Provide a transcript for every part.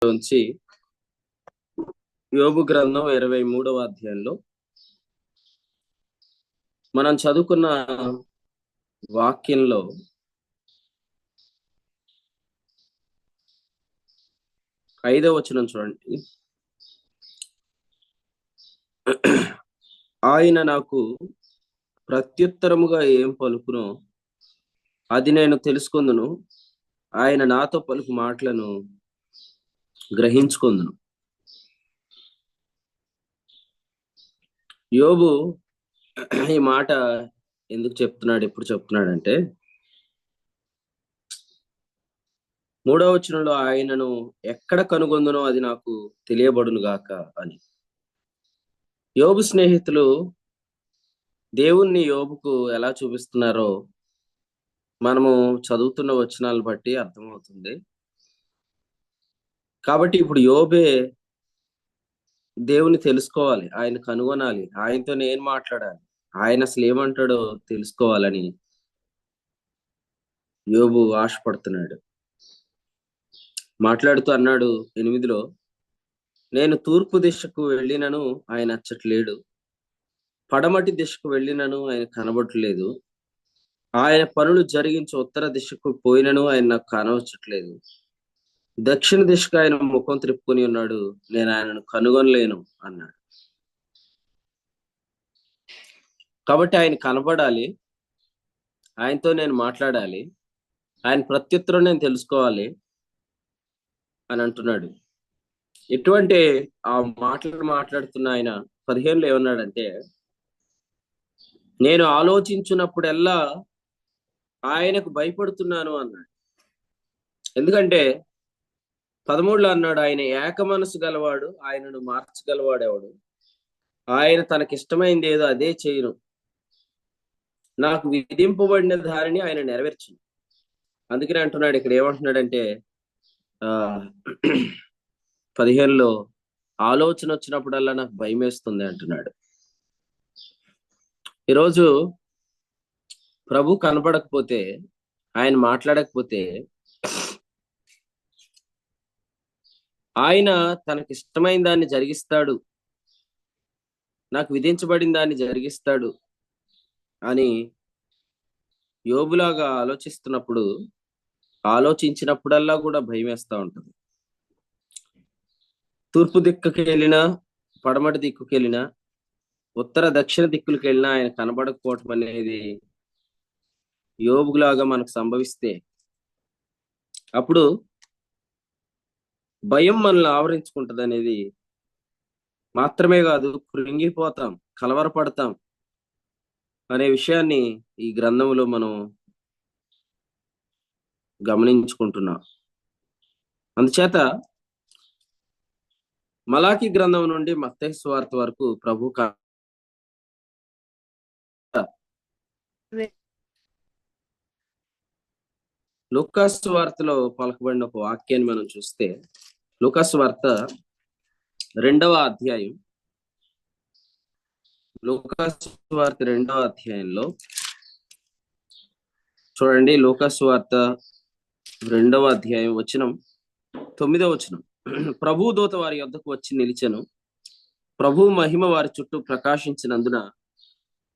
నుంచి యోబు గ్రంథం 23వ అధ్యాయంలో మనం చదువుకున్న వాక్యంలో 5వ వచనం చూడండి. ఆయన నాకు ప్రత్యుత్తరముగా ఏం పలుకునో అది నేను తెలుసుకుందును, ఆయన నాతో పలుకు మాటలను గ్రహించుకుందును. యోబు ఈ మాట ఎందుకు చెప్తున్నాడు, ఎప్పుడు చెప్తున్నాడంటే 3వ వచనంలో ఆయనను ఎక్కడ కనుగొందునో అది నాకు తెలియబడును గాక అని. యోబు స్నేహితులు దేవుణ్ణి యోబుకు ఎలా చూపిస్తున్నారో మనము చదువుతున్న వచనాలను బట్టి అర్థమవుతుంది. కాబట్టి ఇప్పుడు యోబే దేవుని తెలుసుకోవాలి, ఆయన కనుగొనాలి, ఆయనతో నేను మాట్లాడాలి, ఆయన అసలు ఏమంటాడో తెలుసుకోవాలని యోబు ఆశపడుతున్నాడు. మాట్లాడుతూ అన్నాడు 8లో, నేను తూర్పు దిశకు వెళ్ళినను ఆయన అచ్చట్లేడు, పడమటి దిశకు వెళ్ళినను ఆయన కనబడట్లేదు, ఆయన పనులు జరిగించి ఉత్తర దిశకు పోయినను ఆయన నాకు కనవచ్చట్లేదు, దక్షిణ దిశకు ఆయన ముఖం త్రిప్పుకొని ఉన్నాడు, నేను ఆయనను కనుగొనలేను అన్నాడు. కాబట్టి ఆయన కనబడాలి, ఆయనతో నేను మాట్లాడాలి, ఆయన ప్రత్యుత్తరం నేను తెలుసుకోవాలి అని అంటున్నాడు. ఎటువంటి ఆ మాటలు మాట్లాడుతున్న ఆయన 15లో ఏమన్నాడంటే, నేను ఆలోచించినప్పుడల్లా ఆయనకు భయపడుతున్నాను అన్నాడు. ఎందుకంటే 13లో అన్నాడు, ఆయన ఏక మనసు గలవాడు, ఆయనను మార్చగలవాడెవడు, ఆయన తనకిష్టమైంది ఏదో అదే చేయను, నాకు విధింపబడిన దానిని ఆయన నెరవేర్చును. అందుకనే అంటున్నాడు, ఇక్కడ ఏమంటున్నాడంటే 15లో ఆలోచన వచ్చినప్పుడల్లా నాకు భయం వేస్తుంది అంటున్నాడు. ఈరోజు ప్రభు కనపడకపోతే, ఆయన మాట్లాడకపోతే, ఆయన తనకిష్టమైన దాన్ని జరిగిస్తాడు, నాకు విధించబడిన దాన్ని జరిగిస్తాడు అని యోబులాగా ఆలోచించినప్పుడల్లా కూడా భయం వేస్తూ ఉంటుంది. తూర్పు దిక్కుకి వెళ్ళినా, పడమటి దిక్కుకి వెళ్ళినా, ఉత్తర దక్షిణ దిక్కులకు వెళ్ళినా ఆయన కనబడకపోవటం అనేది యోబులాగా మనకు సంభవిస్తే అప్పుడు భయం మనల్ని ఆవరించుకుంటది అనేది మాత్రమే కాదు, కృంగిపోతాం, కలవరపడతాం అనే విషయాన్ని ఈ గ్రంథంలో మనం గమనించుకుంటున్నాం. అందుచేత మలాకి గ్రంథం నుండి మత్తయి సువార్త వరకు ప్రభు లూకాసు వార్తలో పలకబడిన ఒక వాక్యాన్ని మనం చూస్తే, లూకాసు వార్త 2వ అధ్యాయం, లూకాసు వార్త 2వ అధ్యాయంలో చూడండి. లూకాసు వార్త 2వ అధ్యాయం 9వ వచనం, ప్రభు దూత వారి యొద్దకు వచ్చి నిలిచెను, ప్రభు మహిమ వారి చుట్టూ ప్రకాశించినందున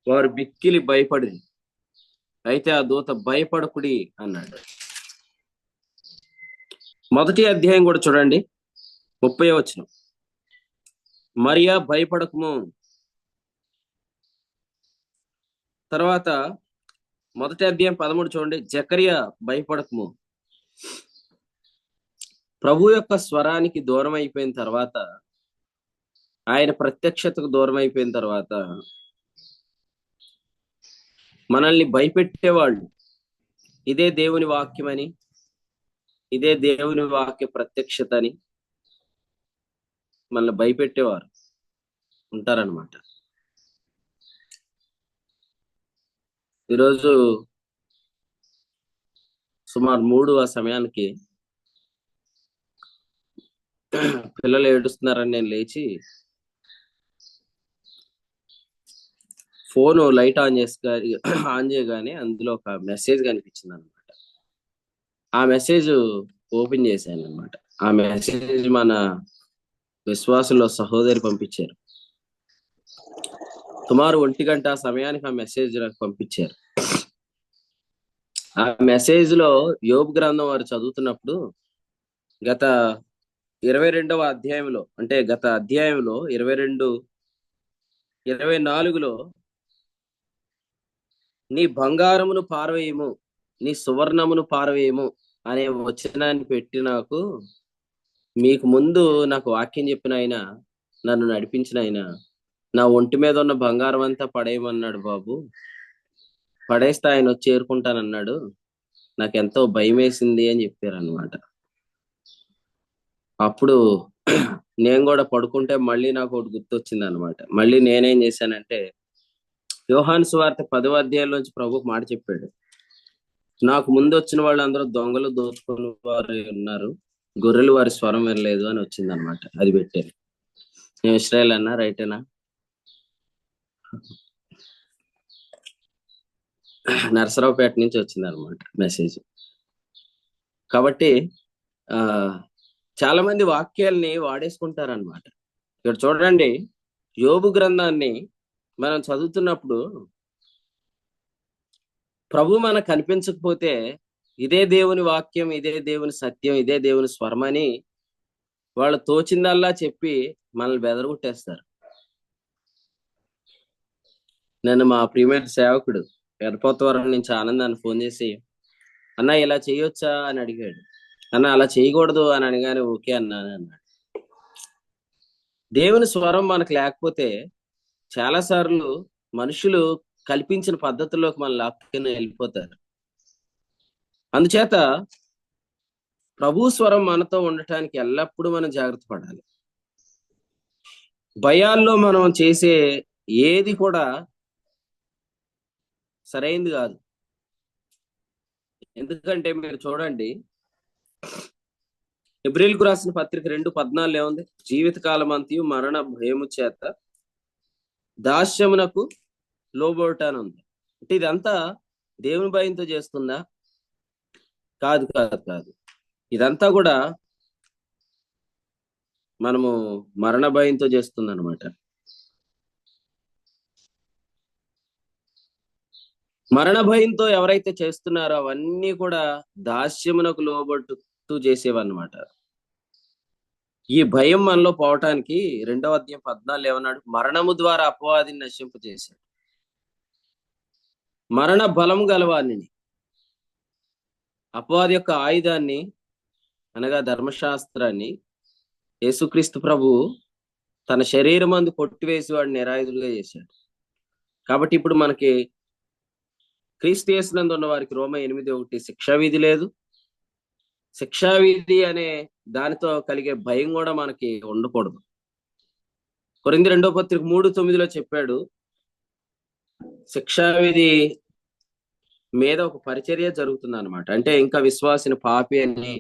వారు బిక్కిలి భయపడి, అయితే ఆ దూత భయపడకుడి అన్నాడు. మొదటి అధ్యాయం కూడా చూడండి, 30వ వచనం, మరియా భయపడకుము. తర్వాత మొదటి అధ్యాయం 13 చూడండి, జకరియా భయపడకుము. ప్రభు యొక్క స్వరానికి దూరం అయిపోయిన తర్వాత, ఆయన ప్రత్యక్షతకు దూరం అయిపోయిన తర్వాత మనల్ని భయపెట్టేవాళ్ళు, ఇదే దేవుని వాక్యమని, ఇదే దేవుని వాక్య ప్రత్యక్షత అని మనల్ని భయపెట్టేవారు ఉంటారనమాట. ఈరోజు సుమారు 3 ఆ సమయానికి పిల్లలు ఏడుస్తున్నారని నేను లేచి ఫోను లైట్ ఆన్ చేయగానే అందులో ఒక మెసేజ్ కనిపించింది అనమాట. ఆ మెసేజ్ ఓపెన్ చేశాను అనమాట. ఆ మెసేజ్ మన విశ్వాసులో సహోదరి పంపించారు. సుమారు 1 గంట సమయానికి ఆ మెసేజ్ నాకు పంపించారు. ఆ మెసేజ్ లో యోబు గ్రంథం వారు చదువుతున్నప్పుడు గత 22వ అధ్యాయంలో, అంటే గత అధ్యాయంలో 22, 24లో నీ బంగారమును పారవేయము, నీ సువర్ణమును పారవేయము అనే వచనాన్ని పెట్టి మీకు ముందు నాకు వాక్యం చెప్పిన ఆయన, నన్ను నడిపించిన ఆయన, నా ఒంటి మీద ఉన్న బంగారం అంతా పడేయమన్నాడు బాబు. పడేస్తే ఆయన వచ్చి చేరుకుంటానన్నాడు. నాకు ఎంతో భయం వేసింది అని చెప్పారు అనమాట. అప్పుడు నేను కూడా పడుకుంటే మళ్ళీ నాకు ఒకటి గుర్తొచ్చింది అనమాట. మళ్ళీ నేనేం చేశానంటే, యోహాను సువార్త 10వ అధ్యాయంలోంచి ప్రభుకు మాట చెప్పాడు, నాకు ముందు వచ్చిన వాళ్ళందరూ దొంగలు, దోచుకుని వారు ఉన్నారు, గొర్రెలు వారి స్వరం వినలేదు అని వచ్చింది అనమాట. అది పెట్టాను. నేను ఇశ్రాయేల్ అన్నా రైటేనా? నరసరావుపేట నుంచి వచ్చింది అనమాట మెసేజ్. కాబట్టి ఆ చాలా మంది వాక్యాల్ని వాడేసుకుంటారనమాట. ఇక్కడ చూడండి, యోబు గ్రంథాన్ని మనం చదువుతున్నప్పుడు ప్రభు మనకు కనిపించకపోతే ఇదే దేవుని వాక్యం, ఇదే దేవుని సత్యం, ఇదే దేవుని స్వరమని వాళ్ళు తోచిందల్లా చెప్పి మనల్ని బెదరగొట్టేస్తారు. నేను మా ప్రియమైన సేవకుడు ఎర్రపోతవరం నుంచి ఆనందాన్ని ఫోన్ చేసి, అన్న ఇలా చేయొచ్చా అని అడిగాడు. అన్న అలా చేయకూడదు అని అనగానే ఓకే అన్నాను అన్నాడు. దేవుని స్వరం మనకు లేకపోతే చాలా సార్లు మనుషులు కల్పించిన పద్ధతుల్లోకి మన లాక్కుని వెళ్ళిపోతారు. అందుచేత ప్రభు స్వరం మనతో ఉండటానికి ఎల్లప్పుడూ మనం జాగ్రత్త పడాలి. భయాల్లో మనం చేసే ఏది కూడా సరైంది కాదు. ఎందుకంటే మీరు చూడండి, హెబ్రీయులకు రాసిన పత్రిక 2:14 ఏముంది? జీవితకాలం అంతయు మరణ భయము చేత దాస్యమునకు లోబడటాను ఉంది. అంటే ఇదంతా దేవుని భయంతో చేస్తుందా? కాదు కాదు కాదు. ఇదంతా కూడా మనము మరణ భయంతో చేస్తుంది అనమాట. మరణ భయంతో ఎవరైతే చేస్తున్నారో అవన్నీ కూడా దాస్యమునకు లోబడుతూ చేసేవన్నమాట. ఈ భయం మనలో పోవటానికి 2వ అధ్యాయం 14 ఏమన్నాడు? మరణము ద్వారా అపవాదిని నశింపజేశాడు. మరణ బలం గలవాణిని, అపవాది యొక్క ఆయుధాన్ని అనగా ధర్మశాస్త్రాన్ని యేసుక్రీస్తు ప్రభు తన శరీరం అందు కొట్టివేసి వాడిని నిరాయుధులుగా చేశాడు. కాబట్టి ఇప్పుడు మనకి క్రీస్తు యేసునందు ఉన్న వారికి రోమ 8:1 శిక్షావిధి లేదు. శిక్షావిధి అనే దానితో కలిగే భయం కూడా మనకి ఉండకూడదు. కొరింథీ 2వ పత్రిక 3:9 చెప్పాడు, శిక్షావిధి మీద ఒక పరిచర్య జరుగుతుంది అనమాట. అంటే ఇంకా విశ్వాసిని పాపి అని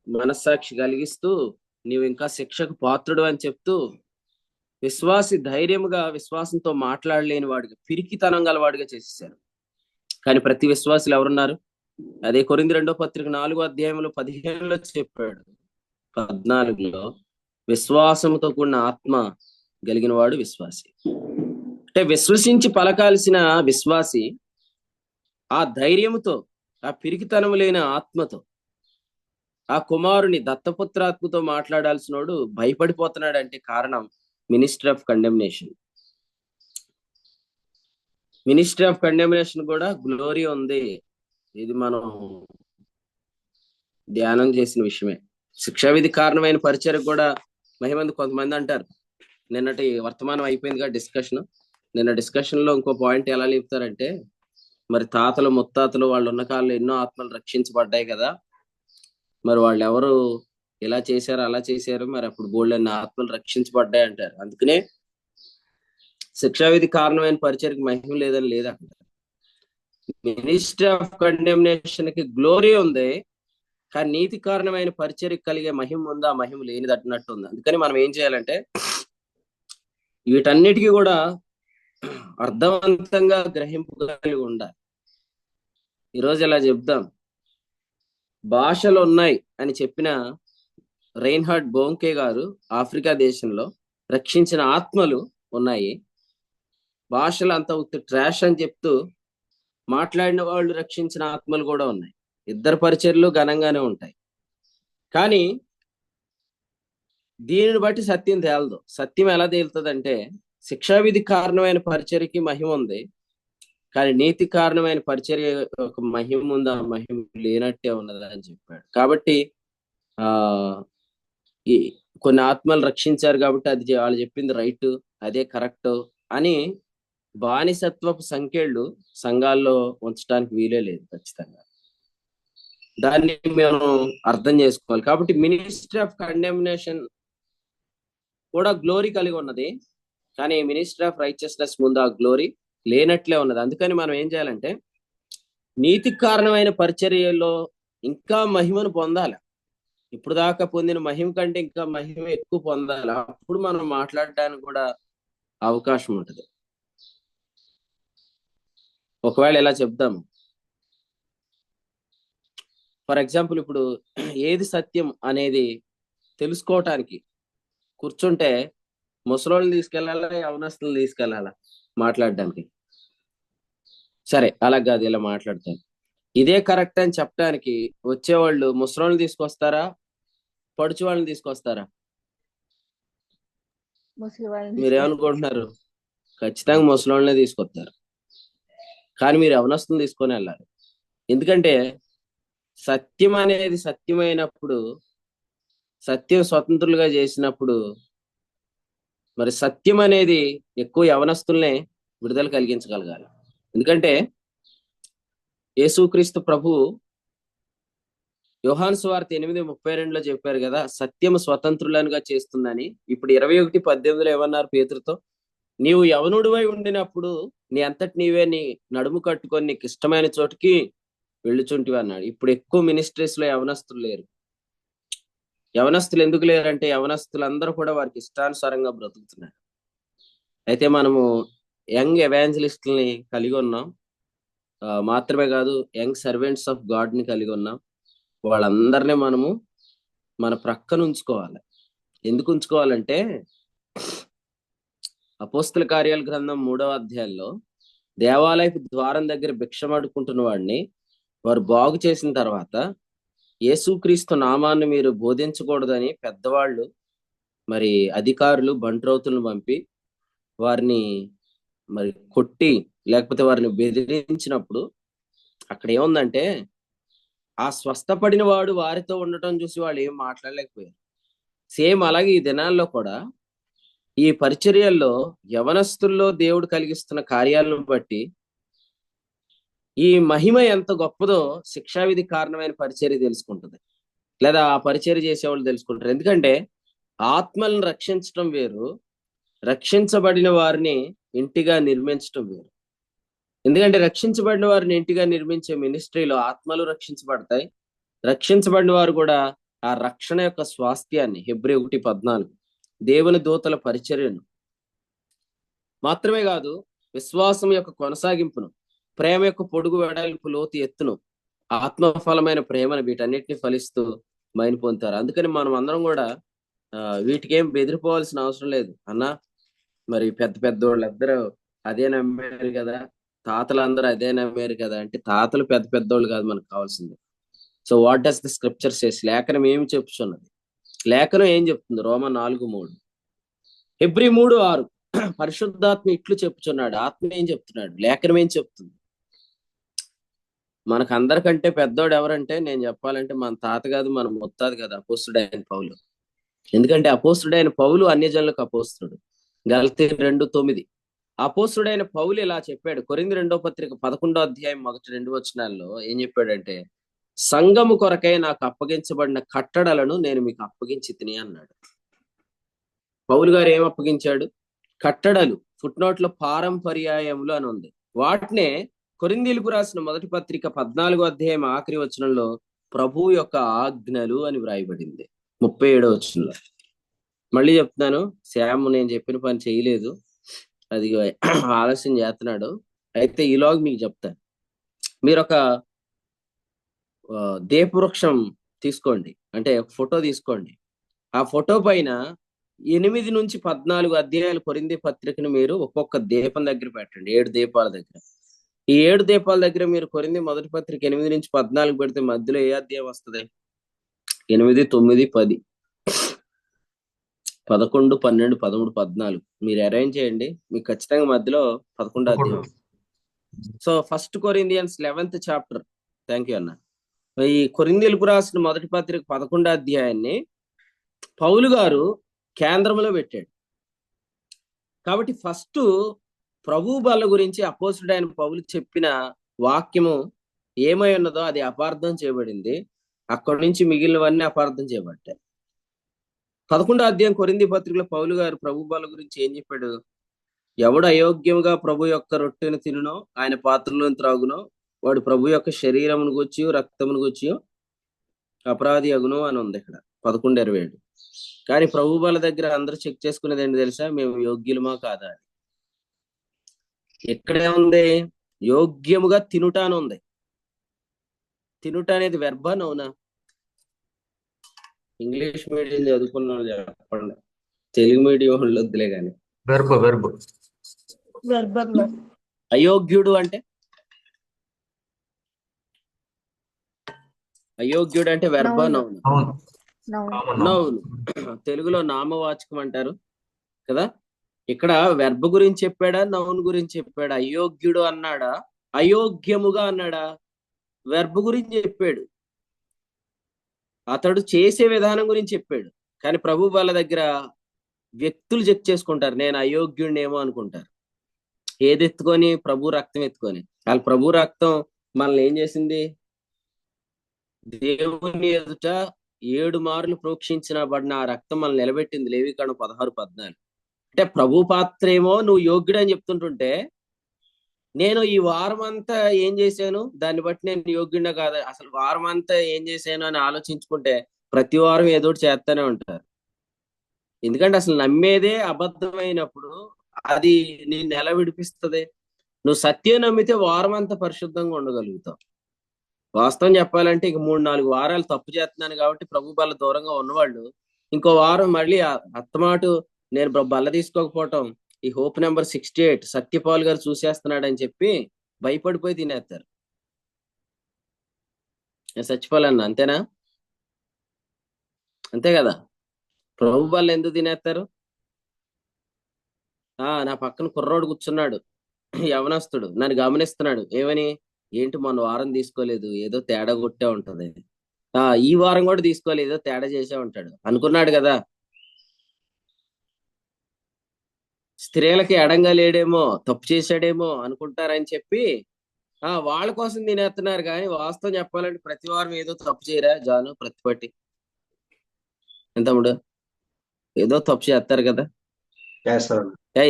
మనస్సాక్షి కలిగిస్తూ నీవు ఇంకా శిక్షకు పాత్రుడు అని చెప్తూ విశ్వాసి ధైర్యముగా విశ్వాసంతో మాట్లాడలేని వాడిగా, పిరికితనం గల వాడిగా చేసేసారు. కానీ ప్రతి విశ్వాసులు ఎవరున్నారు? అదే కొరింథీ 2వ పత్రిక 4వ అధ్యాయంలో 15లో చెప్పాడు, 14లో విశ్వాసంతో కూడిన ఆత్మ కలిగిన వాడు విశ్వాసి. అంటే విశ్వసించి పలకాల్సిన విశ్వాసి ఆ ధైర్యముతో, ఆ పిరికితనం లేని ఆత్మతో, ఆ కుమారుని దత్తపుత్రాత్మతో మాట్లాడాల్సినోడు భయపడిపోతున్నాడు. అంటే కారణం ministry of condemnation. Ministry of condemnation కూడా గ్లోరీ ఉంది. ఇది మనం ధ్యానం చేసిన విషయమే. శిక్షావిధి కారణమైన పరిచయకు కూడా మహిమంది కొంతమంది అంటారు, నిన్నటి వర్తమానం అయిపోయిందిగా డిస్కషన్, నిన్న డిస్కషన్ లో ఇంకో పాయింట్ ఎలా లేపుతారంటే, మరి తాతలు ముత్తాతలు వాళ్ళు ఉన్న కాలంలో ఎన్నో ఆత్మలు రక్షించబడ్డాయి కదా, మరి వాళ్ళు ఎవరు ఇలా చేశారు అలా చేశారు, మరి అప్పుడు బోల్డెన్ని ఆత్మలు రక్షించబడ్డాయి అంటారు. అందుకనే శిక్షావిధి కారణమైన పరిచయకి మహిమ లేదని లేదు అక్కడ. మినిస్ట్రీ ఆఫ్ కండెమ్నేషన్ కి గ్లోరీ ఉంది, కానీ నీతి కారణమైన పరిచర్యకు కలిగే మహిమ ఉందా? మహిమ లేనిది అన్నట్టు ఉంది. అందుకని మనం ఏం చేయాలంటే వీటన్నిటికీ కూడా అర్థవంతంగా గ్రహింపు కలిగి ఉండాలి. ఈరోజు ఇలా చెప్దాం, భాషలు ఉన్నాయి అని చెప్పిన రైన్హార్డ్ బోంకే గారు ఆఫ్రికా దేశంలో రక్షించిన ఆత్మలు ఉన్నాయి. భాషలు అంత ఉత్తి ట్రాష్ అని చెప్తూ మాట్లాడిన వాళ్ళు రక్షించిన ఆత్మలు కూడా ఉన్నాయి. ఇద్దరు పరిచర్లు ఘనంగానే ఉంటాయి. కానీ దీనిని బట్టి సత్యం తేలదు. సత్యం ఎలా తేలుతుందంటే, శిక్షావిధి కారణమైన పరిచర్యకి మహిమ ఉంది, కానీ నీతి కారణమైన పరిచర్య ఒక మహిమ ఉంది, ఆ మహిమ లేనట్టే ఉన్నది అని చెప్పాడు. కాబట్టి ఆ ఈ కొన్ని ఆత్మలు రక్షించారు కాబట్టి అది వాళ్ళు చెప్పింది రైట్, అదే కరెక్ట్ అని బానిసత్వపు సంఖ్యలు సంఘాల్లో ఉంచడానికి వీలే లేదు. ఖచ్చితంగా దాన్ని మేము అర్థం చేసుకోవాలి. కాబట్టి మినిస్ట్రీ ఆఫ్ కండెమినేషన్ కూడా గ్లోరీ కలిగి ఉన్నది, కానీ మినిస్ట్రీ ఆఫ్ రైచియస్నెస్ ముందు ఆ గ్లోరీ లేనట్లే ఉన్నది. అందుకని మనం ఏం చేయాలంటే, నీతి కారణమైన పరిచర్యలో ఇంకా మహిమను పొందాలి. ఇప్పుడు దాకా పొందిన మహిమ కంటే ఇంకా మహిమ ఎక్కువ పొందాలి. అప్పుడు మనం మాట్లాడడానికి కూడా అవకాశం ఉంటుంది. ఒకవేళ ఇలా చెప్దాము, ఫర్ ఎగ్జాంపుల్ ఇప్పుడు ఏది సత్యం అనేది తెలుసుకోవటానికి కూర్చుంటే ముసలోళ్ళని తీసుకెళ్లాలా, యవనస్తులను తీసుకెళ్లాలా మాట్లాడడానికి? సరే, అలా కాదు, ఇలా మాట్లాడతాను. ఇదే కరెక్ట్ అని చెప్పడానికి వచ్చేవాళ్ళు ముసలోళ్ళని తీసుకొస్తారా, పడుచు వాళ్ళని తీసుకొస్తారా? మీరేమనుకుంటున్నారు? ఖచ్చితంగా ముసలోళ్ళనే తీసుకొస్తారు. కానీ మీరు యవనస్తులను తీసుకొని వెళ్ళాలి. ఎందుకంటే సత్యం అనేది సత్యమైనప్పుడు, సత్యం స్వతంత్రులుగా చేసినప్పుడు, మరి సత్యం అనేది ఎక్కువ యవనస్తుల్నే విడుదల కలిగించగలగాలి. ఎందుకంటే యేసుక్రీస్తు ప్రభు యోహాను సువార్త 8:32 చెప్పారు కదా, సత్యం స్వతంత్రులనుగా చేస్తుందని. ఇప్పుడు 21:18 ఏమన్నారు పేతురుతో? నీవు యవనుడివై ఉండినప్పుడు నీ అంతటి నీవే నీ నడుము కట్టుకొని నీకు ఇష్టమైన చోటుకి వెళ్ళుచుంటివి అన్నాడు. ఇప్పుడు ఎక్కువ మినిస్ట్రీస్ లో యవనస్తులు లేరు. యవనస్తులు ఎందుకు లేరంటే, యవనస్తులందరూ కూడా వారికి ఇష్టానుసారంగా బ్రతుకుతున్నారు. అయితే మనము యంగ్ ఎవాంజలిస్టుల్ని కలిగి ఉన్నాం, మాత్రమే కాదు యంగ్ సర్వెంట్స్ ఆఫ్ గాడ్ ని కలిగి ఉన్నాం. వాళ్ళందరినీ మనము మన ప్రక్కన ఉంచుకోవాలి. ఎందుకు ఉంచుకోవాలంటే, అపోస్తల కార్యాల గ్రంథం 3వ అధ్యాయంలో దేవాలయపు ద్వారం దగ్గర భిక్షం అడుక్కుంటున్న వాడిని వారు బాగు చేసిన తర్వాత, యేసుక్రీస్తు నామాన్ని మీరు బోధించకూడదని పెద్దవాళ్ళు, మరి అధికారులు బంట్రౌతులను పంపి వారిని మరి కొట్టి, లేకపోతే వారిని బెదిరించినప్పుడు అక్కడ ఏముందంటే, ఆ స్వస్థపడిన వాడు వారితో ఉండటం చూసి వాళ్ళు ఏం మాట్లాడలేకపోయారు. సేమ్ అలాగే ఈ దినాల్లో కూడా ఈ పరిచర్యల్లో యవనస్తుల్లో దేవుడు కలిగిస్తున్న కార్యాలను బట్టి ఈ మహిమ ఎంత గొప్పదో శిక్షావిధి కారణమైన పరిచర్య తెలుసుకుంటుంది, లేదా ఆ పరిచర్య చేసేవాళ్ళు తెలుసుకుంటారు. ఎందుకంటే ఆత్మలను రక్షించడం వేరు, రక్షించబడిన వారిని ఇంటిగా నిర్మించడం వేరు. ఎందుకంటే రక్షించబడిన వారిని ఇంటిగా నిర్మించే మినిస్ట్రీలో ఆత్మలు రక్షించబడతాయి. రక్షించబడిన వారు కూడా ఆ రక్షణ యొక్క స్వాస్థ్యాన్ని, హెబ్రీ 1:14, దేవుని దూతల పరిచర్యను మాత్రమే కాదు, విశ్వాసం యొక్క కొనసాగింపును, ప్రేమ యొక్క పొడుగు వెడల్పు లోతు ఎత్తును, ఆత్మఫలమైన ప్రేమను, వీటన్నిటిని ఫలిస్తూ మైని పొందుతారు. అందుకని మనం అందరం కూడా వీటికి ఏం బెదిరిపోవాల్సిన అవసరం లేదు. అన్నా మరి పెద్ద పెద్ద వాళ్ళందరూ అదే నమ్మారు కదా, తాతలందరూ అదే నమ్మారు కదా అంటే, తాతలు పెద్ద పెద్దోళ్ళు కాదు మనకు కావాల్సింది. So what does the scripture says? లేఖనం ఏమి చెప్తున్నది? లేఖనం ఏం చెప్తుంది? రోమా 4:3, హెబ్రీ 3:6. పరిశుద్ధాత్మ ఇట్లు చెప్తున్నాడు. ఆత్మ ఏం చెప్తున్నాడు? లేఖనం ఏం చెప్తుంది? మనకు అందరికంటే పెద్దోడు ఎవరంటే, నేను చెప్పాలంటే మన తాత కాదు, మన ముత్తాది కాదు, అపోస్తుడైన పౌలు. ఎందుకంటే అపోస్తుడైన పౌలు అన్యజనులకు అపోస్తుడు. గలతీ 2:9. అపోస్తుడైన పౌలు ఇలా చెప్పాడు. కొరింథీ 2వ పత్రిక 11వ అధ్యాయం 1-2 వచనాల్లో ఏం చెప్పాడంటే, సంఘము కొరకై నాకు అప్పగించబడిన కట్టడలను నేను మీకు అప్పగించి తిని అన్నాడు. పౌలు గారు ఏం అప్పగించాడు? కట్టడలు. ఫుట్ నోట్లో పారంపర్యాయములు అని ఉంది. వాటినే కొరింథీలకు రాసిన మొదటి పత్రిక 14వ అధ్యాయం ఆఖరి వచనంలో ప్రభు యొక్క ఆజ్ఞలు అని వ్రాయబడింది, 37వ వచనంలో. మళ్ళీ చెప్తున్నాను, శ్యామ్ నేను చెప్పిన పని చేయలేదు, అది ఆలస్యం చేస్తున్నాడు. అయితే ఈలోగా మీకు చెప్తాను. మీరు ఒక దీపవృక్షం తీసుకోండి, అంటే ఫోటో తీసుకోండి. ఆ ఫోటో పైన 8 నుంచి 14 అధ్యాయాలు కొరింథీ పత్రికను మీరు ఒక్కొక్క దీపం దగ్గర పెట్టండి, 7 దీపాల దగ్గర. ఈ 7 దీపాల దగ్గర మీరు కొరింథీ మొదటి పత్రిక 8 నుంచి 14 పెడితే మధ్యలో ఏ అధ్యాయం వస్తుంది? 8, 9, 10, 11, 12, 13, 14 మీరు అరేంజ్ చేయండి, మీకు ఖచ్చితంగా మధ్యలో 11 అధ్యాయం. So first Corinthians 11th chapter. Thank you అన్న. ఈ కొరింథీయులకు రాసిన మొదటి పత్రిక 11వ అధ్యాయాన్ని పౌలు గారు కేంద్రంలో పెట్టాడు. కాబట్టి ఫస్ట్ ప్రభు బల గురించి అపోస్తుడైన పౌలు చెప్పిన వాక్యము ఏమై ఉన్నదో అది అపార్థం చేయబడింది. అక్కడి నుంచి మిగిలినవన్నీ అపార్థం చేయబడ్డాయి. 11వ అధ్యాయం కొరింథీ పత్రికలో పౌలు గారు ప్రభు బల గురించి ఏం చెప్పాడు? ఎవడు అయోగ్యముగా ప్రభు యొక్క రొట్టెను తినునో, ఆయన పాత్రలోని త్రాగునో, వాడు ప్రభు యొక్క శరీరమును గూర్చి రక్తమును గూర్చి అపరాధి అగును అని ఉంది ఇక్కడ 11:27. కానీ ప్రభు బల దగ్గర అందరూ చెక్ చేసుకునేది ఏంటి తెలుసా? మేము యోగ్యులమా కాదా అని. ఎక్కడే ఉంది? యోగ్యముగా తినుట అని ఉంది. తినుట అనేది వెర్బా నౌనా? ఇంగ్లీష్ మీడియం చదువుకున్న చెప్పండి, తెలుగు మీడియం వాళ్ళు వద్దులే కానీ. అయోగ్యుడు అంటే వెర్బా నౌనా? నౌను. తెలుగులో నామవాచకం అంటారు కదా. ఇక్కడ వెర్బ్ గురించి చెప్పాడా, నౌన్ గురించి చెప్పాడా? అయోగ్యుడు అన్నాడా, అయోగ్యముగా అన్నాడా? వెర్బ్ గురించి చెప్పాడు. అతడు చేసే విధానం గురించి చెప్పాడు. కానీ ప్రభు వాళ్ళ దగ్గర వ్యక్తులు చెక్ చేసుకుంటారు, నేను అయోగ్యుడినేమో అనుకుంటారు. ఏది ఎత్తుకొని? ప్రభు రక్తం ఎత్తుకొని. వాళ్ళు ప్రభు రక్తం మనల్ని ఏం చేసింది? దేవుని ఎదుట 7 మార్లు ప్రోక్షించిన పడిన ఆ రక్తం మనల్ని నిలబెట్టింది. లేవికాండం 16-14. అంటే ప్రభు పాత్ర ఏమో నువ్వు యోగ్యుడు అని చెప్తుంటుంటే, నేను ఈ వారం అంతా ఏం చేశాను, దాన్ని బట్టి నేను యోగ్యుడినా కాదా, అసలు వారం అంతా ఏం చేశాను అని ఆలోచించుకుంటే ప్రతి వారం ఏదో ఒకటి చేస్తూనే ఉంటారు. ఎందుకంటే అసలు నమ్మేదే అబద్ధమైనప్పుడు అది నిన్ను ఎలా విడిపిస్తుంది? నువ్వు సత్యం నమ్మితే వారం అంతా పరిశుద్ధంగా ఉండగలుగుతావు. వాస్తవం చెప్పాలంటే ఇక 3-4 వారాలు తప్పు చేస్తున్నాను కాబట్టి ప్రభు బల్ల దూరంగా ఉన్నవాళ్ళు ఇంకో వారం మళ్ళీ అత్తమాటు నేను బల్ల తీసుకోకపోవటం, ఈ హోప్ నెంబర్ 68 సత్యపాల్ గారు చూసేస్తున్నాడు అని చెప్పి భయపడిపోయి తినేస్తారు. సత్యపాల్ అన్న అంతేనా? అంతే కదా. ప్రభు బల్ల ఎందుకు తినేస్తారు? నా పక్కన కుర్రోడు కూర్చున్నాడు, యవనస్తుడు, నన్ను గమనిస్తున్నాడు. ఏమని? ఏంటి మొన్న వారం తీసుకోలేదు, ఏదో తేడా కొట్టే ఉంటది. ఈ వారం కూడా తీసుకోలేదు, ఏదో తేడా చేసే ఉంటాడు అనుకున్నాడు కదా. స్త్రీలకి ఎడంగా లేడేమో, తప్పు చేశాడేమో అనుకుంటారని చెప్పి వాళ్ళ కోసం తినేస్తున్నారు. కానీ వాస్తవం చెప్పాలంటే ప్రతి వారం ఏదో తప్పు చేయరా జాను? ప్రతిపట్టి ఎంతముడు ఏదో తప్పు చేస్తారు కదా.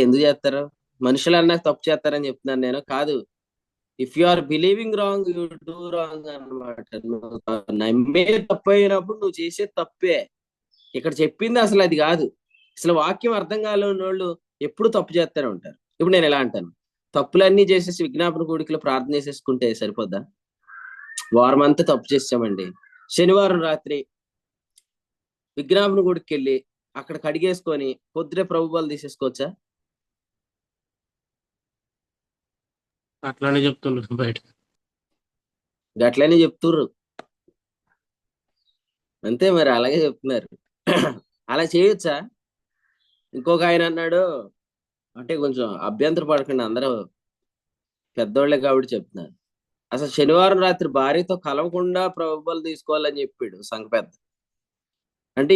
ఎందుకు చేస్తారు? మనుషులు అన్నాక తప్పు చేస్తారని చెప్తున్నాను నేను కాదు. If you are believing wrong, you do wrong అనమాట. నమ్మే తప్పు అయినప్పుడు నువ్వు చేసే తప్పే. ఇక్కడ చెప్పింది అసలు అది కాదు. అసలు వాక్యం అర్థం కాలేని వాళ్ళు ఎప్పుడు తప్పు చేస్తూనే ఉంటారు. ఇప్పుడు నేను ఎలా అంటాను, తప్పులన్నీ చేసేసి విజ్ఞాపన కూడికలో ప్రార్థన చేసేసుకుంటే సరిపోద్దా? వారం అంతా తప్పు చేసామండి, శనివారం రాత్రి విజ్ఞాపన కూడికి వెళ్ళి అక్కడ కడిగేసుకొని పొద్దునే ప్రభుబాలు తీసేసుకోవచ్చా? అట్లానే చెప్తున్నారు బయట. అట్లనే చెప్తుర్రు అంతే, మరి అలాగే చెప్తున్నారు. అలా చేయొచ్చా? ఇంకొక ఆయన అన్నాడు, అంటే కొంచెం అభ్యంతర పడకండి, అందరూ పెద్దోళ్లే కాబట్టి చెప్తున్నారు. అసలు శనివారం రాత్రి భార్యతో కలవకుండా ప్రభుబాలు తీసుకోవాలని చెప్పాడు సంఘ పెద్ద. అంటే